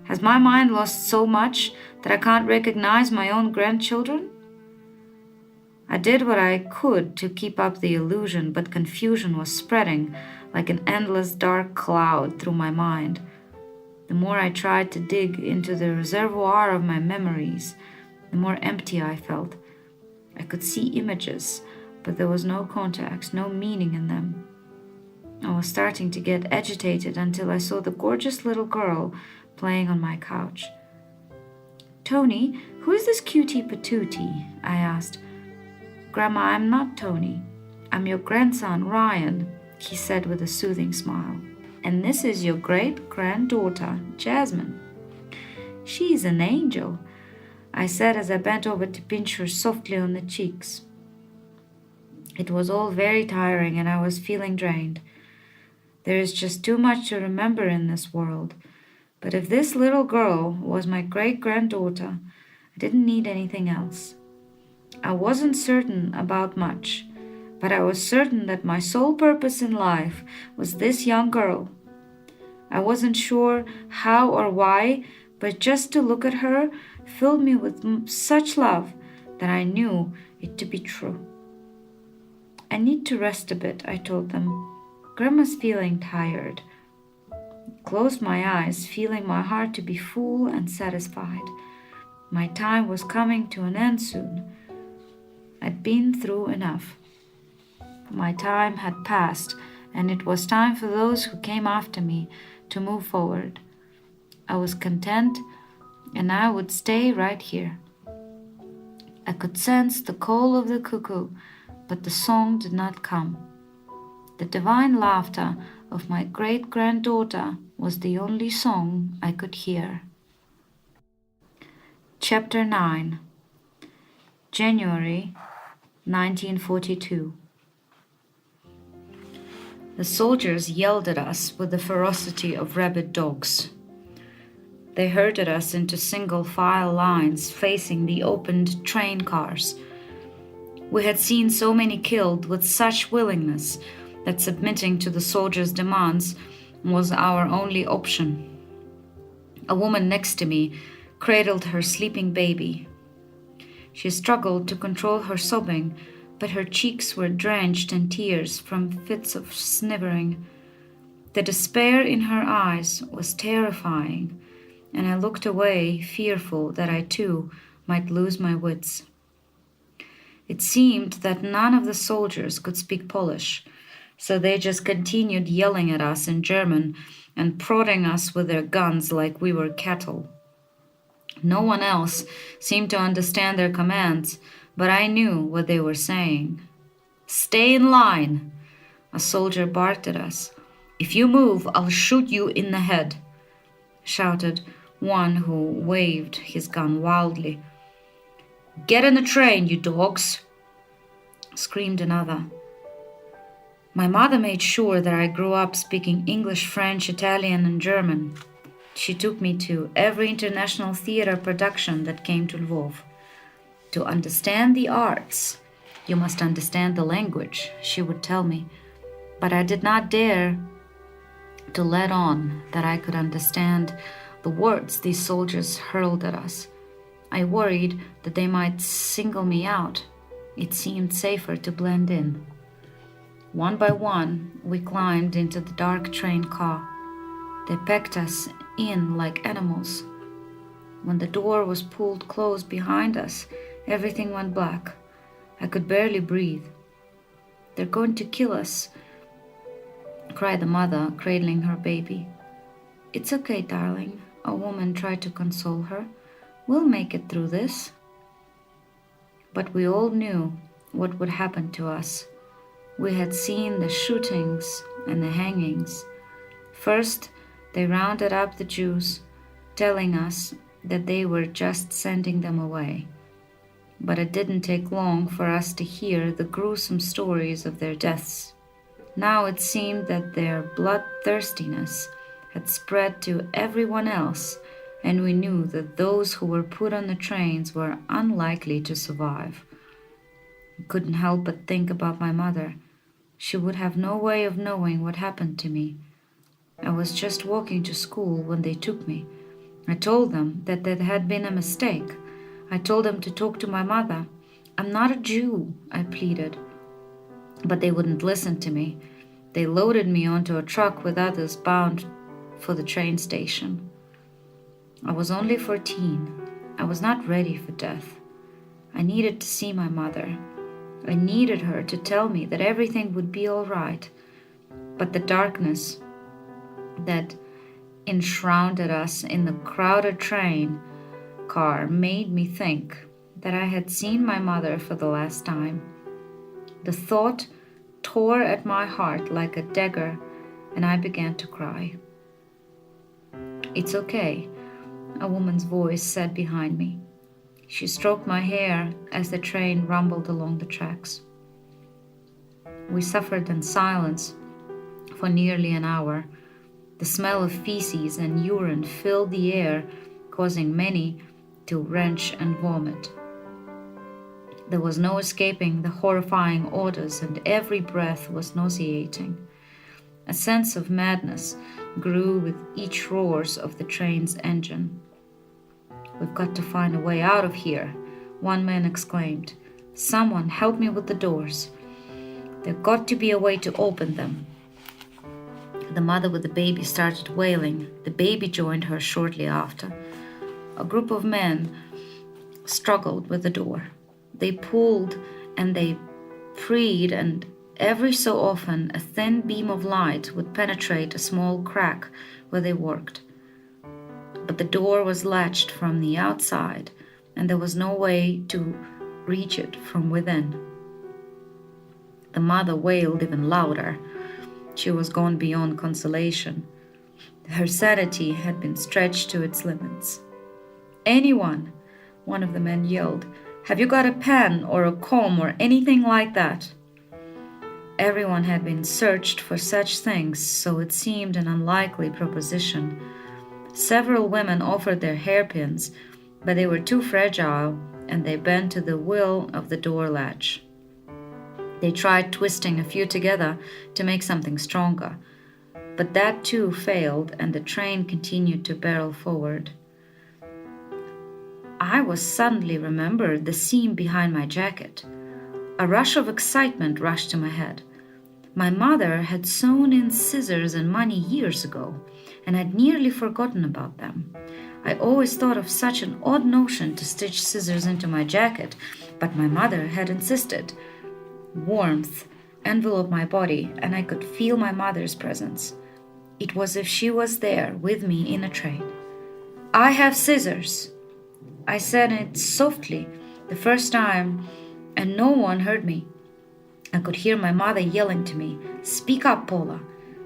Has my mind lost so much that I can't recognize my own grandchildren? I did what I could to keep up the illusion, but confusion was spreading like an endless dark cloud through my mind. The more I tried to dig into the reservoir of my memories, the more empty I felt. I could see images, but there was no context, no meaning in them. I was starting to get agitated until I saw the gorgeous little girl playing on my couch. "Tony, who is this cutie patootie?" I asked. "Grandma, I'm not Tony. I'm your grandson, Ryan," he said with a soothing smile. "And this is your great-granddaughter, Jasmine." "She is an angel," I said as I bent over to pinch her softly on the cheeks. It was all very tiring and I was feeling drained. There is just too much to remember in this world. But if this little girl was my great-granddaughter, I didn't need anything else. I wasn't certain about much, but I was certain that my sole purpose in life was this young girl. I wasn't sure how or why, but just to look at her filled me with such love that I knew it to be true. "I need to rest a bit," I told them. "Grandma's feeling tired." I closed my eyes, feeling my heart to be full and satisfied. My time was coming to an end soon. I'd been through enough. My time had passed, and it was time for those who came after me to move forward. I was content, and I would stay right here. I could sense the call of the cuckoo, but the song did not come. The divine laughter of my great-granddaughter was the only song I could hear. Chapter 9. January 1942. The soldiers yelled at us with the ferocity of rabid dogs. They herded us into single file lines facing the opened train cars. We had seen so many killed with such willingness that submitting to the soldiers' demands was our only option. A woman next to me cradled her sleeping baby. She struggled to control her sobbing, but her cheeks were drenched in tears from fits of sniveling. The despair in her eyes was terrifying, and I looked away, fearful that I too might lose my wits. It seemed that none of the soldiers could speak Polish, so they just continued yelling at us in German and prodding us with their guns like we were cattle. No one else seemed to understand their commands, but I knew what they were saying. "Stay in line!" A soldier barked at us. "If you move, I'll shoot you in the head," shouted one who waved his gun wildly. "Get in the train, you dogs!" screamed another. My mother made sure that I grew up speaking English, French, Italian, and German. She took me to every international theater production that came to Lvov. To understand the arts, You must understand the language, she would tell me, but I did not dare to let on that I could understand the words these soldiers hurled at us. I worried that they might single me out. It seemed safer to blend in. One by one, we climbed into the dark train car. They packed us in like animals. When the door was pulled close behind us, everything went black. I could barely breathe. "They're going to kill us," cried the mother, cradling her baby. "It's okay, darling," a woman tried to console her. "We'll make it through this." But we all knew what would happen to us. We had seen the shootings and the hangings. First, they rounded up the Jews, telling us that they were just sending them away. But it didn't take long for us to hear the gruesome stories of their deaths. Now it seemed that their bloodthirstiness had spread to everyone else, and we knew that those who were put on the trains were unlikely to survive. I couldn't help but think about my mother. She would have no way of knowing what happened to me. I was just walking to school when they took me. I told them that there had been a mistake. I told them to talk to my mother. "I'm not a Jew," I pleaded. But they wouldn't listen to me. They loaded me onto a truck with others bound for the train station. I was only 14. I was not ready for death. I needed to see my mother. I needed her to tell me that everything would be all right. But the darkness that enshrouded us in the crowded train car made me think that I had seen my mother for the last time. The thought tore at my heart like a dagger, and I began to cry. "It's okay," a woman's voice said behind me. She stroked my hair as the train rumbled along the tracks. We suffered in silence for nearly an hour. The smell of feces and urine filled the air, causing many to wrench and vomit. There was no escaping the horrifying odors, and every breath was nauseating. A sense of madness grew with each roar of the train's engine. "We've got to find a way out of here," one man exclaimed. "Someone help me with the doors. There's got to be a way to open them." The mother with the baby started wailing. The baby joined her shortly after. A group of men struggled with the door. They pulled and they pried, and every so often a thin beam of light would penetrate a small crack where they worked. But the door was latched from the outside, and there was no way to reach it from within. The mother wailed even louder. She was gone beyond consolation. Her sanity had been stretched to its limits. "Anyone," one of the men yelled, "have you got a pen or a comb or anything like that?" Everyone had been searched for such things, so it seemed an unlikely proposition. Several women offered their hairpins, but they were too fragile, and they bent to the will of the door latch. They tried twisting a few together to make something stronger, but that too failed, and the train continued to barrel forward. I was suddenly remembered the seam behind my jacket. A rush of excitement rushed to my head. My mother had sewn in scissors and money years ago, and I'd nearly forgotten about them. I always thought of such an odd notion to stitch scissors into my jacket, but my mother had insisted. Warmth enveloped my body, and I could feel my mother's presence. It was as if she was there with me in a train. "I have scissors," I said it softly the first time, and no one heard me. I could hear my mother yelling to me, "Speak up, Paula."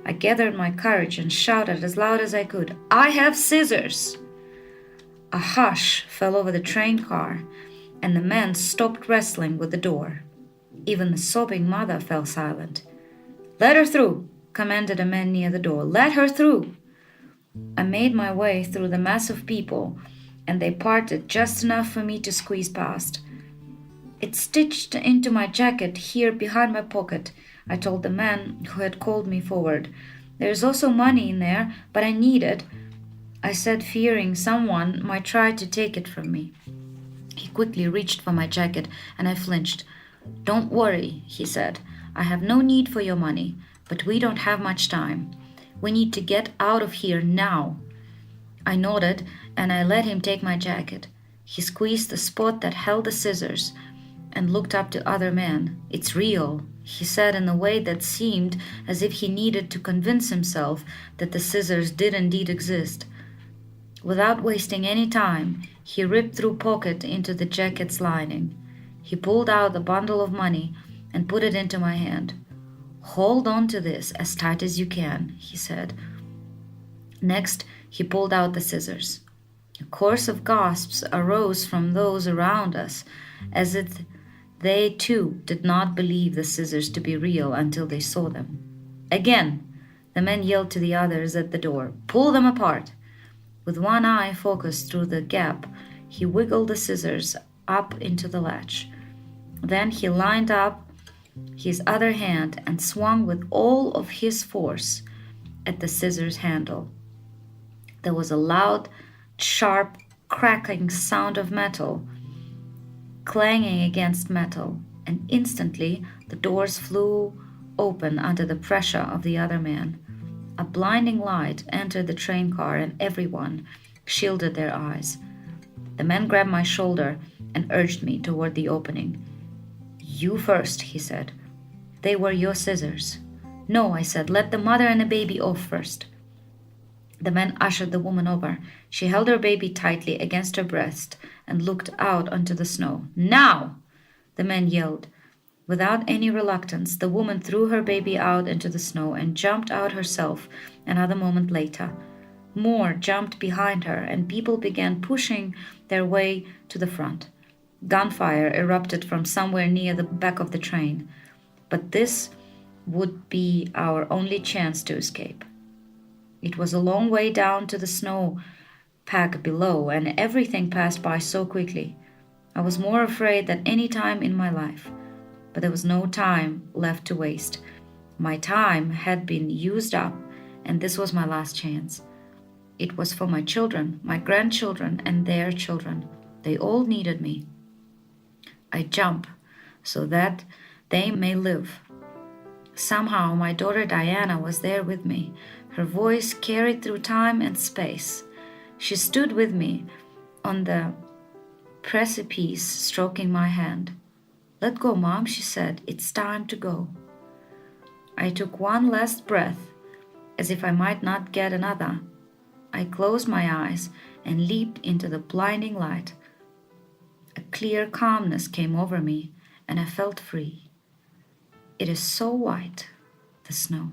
I gathered my courage and shouted as loud as I could, "I have scissors." A hush fell over the train car, and the men stopped wrestling with the door. Even the sobbing mother fell silent. "Let her through," commanded a man near the door. "Let her through." I made my way through the mass of people, and they parted just enough for me to squeeze past. "It's stitched into my jacket here behind my pocket," I told the man who had called me forward. "There's also money in there, but I need it," I said, fearing someone might try to take it from me. He quickly reached for my jacket, and I flinched. "Don't worry," he said. "I have no need for your money, but we don't have much time. We need to get out of here now." I nodded, and I let him take my jacket. He squeezed the spot that held the scissors and looked up to other men. "It's real," he said in a way that seemed as if he needed to convince himself that the scissors did indeed exist. Without wasting any time, he ripped through pocket into the jacket's lining. He pulled out a bundle of money and put it into my hand. "Hold on to this as tight as you can," he said. Next, he pulled out the scissors. A chorus of gasps arose from those around us, as if they too did not believe the scissors to be real until they saw them. Again, the men yelled to the others at the door, "Pull them apart!" With one eye focused through the gap, he wiggled the scissors up into the latch. Then he lined up his other hand and swung with all of his force at the scissors handle. There was a loud, sharp, crackling sound of metal clanging against metal, and instantly the doors flew open under the pressure of the other man. A blinding light entered the train car, and everyone shielded their eyes. The man grabbed my shoulder and urged me toward the opening. "You first," he said. "They were your scissors." "No," I said, "let the mother and the baby off first." The man ushered the woman over. She held her baby tightly against her breast and looked out onto the snow. "Now!" the man yelled. Without any reluctance, the woman threw her baby out into the snow and jumped out herself another moment later. More jumped behind her, and people began pushing their way to the front. Gunfire erupted from somewhere near the back of the train, but this would be our only chance to escape. It was a long way down to the snow pack below, and everything passed by so quickly. I was more afraid than any time in my life, but there was no time left to waste. My time had been used up, and this was my last chance. It was for my children, my grandchildren, and their children. They all needed me. I jump so that they may live. Somehow my daughter Diana was there with me. Her voice carried through time and space. She stood with me on the precipice, stroking my hand. "Let go, Mom," she said. "It's time to go." I took one last breath, as if I might not get another. I closed my eyes and leaped into the blinding light. A clear calmness came over me, and I felt free. It is so white, the snow.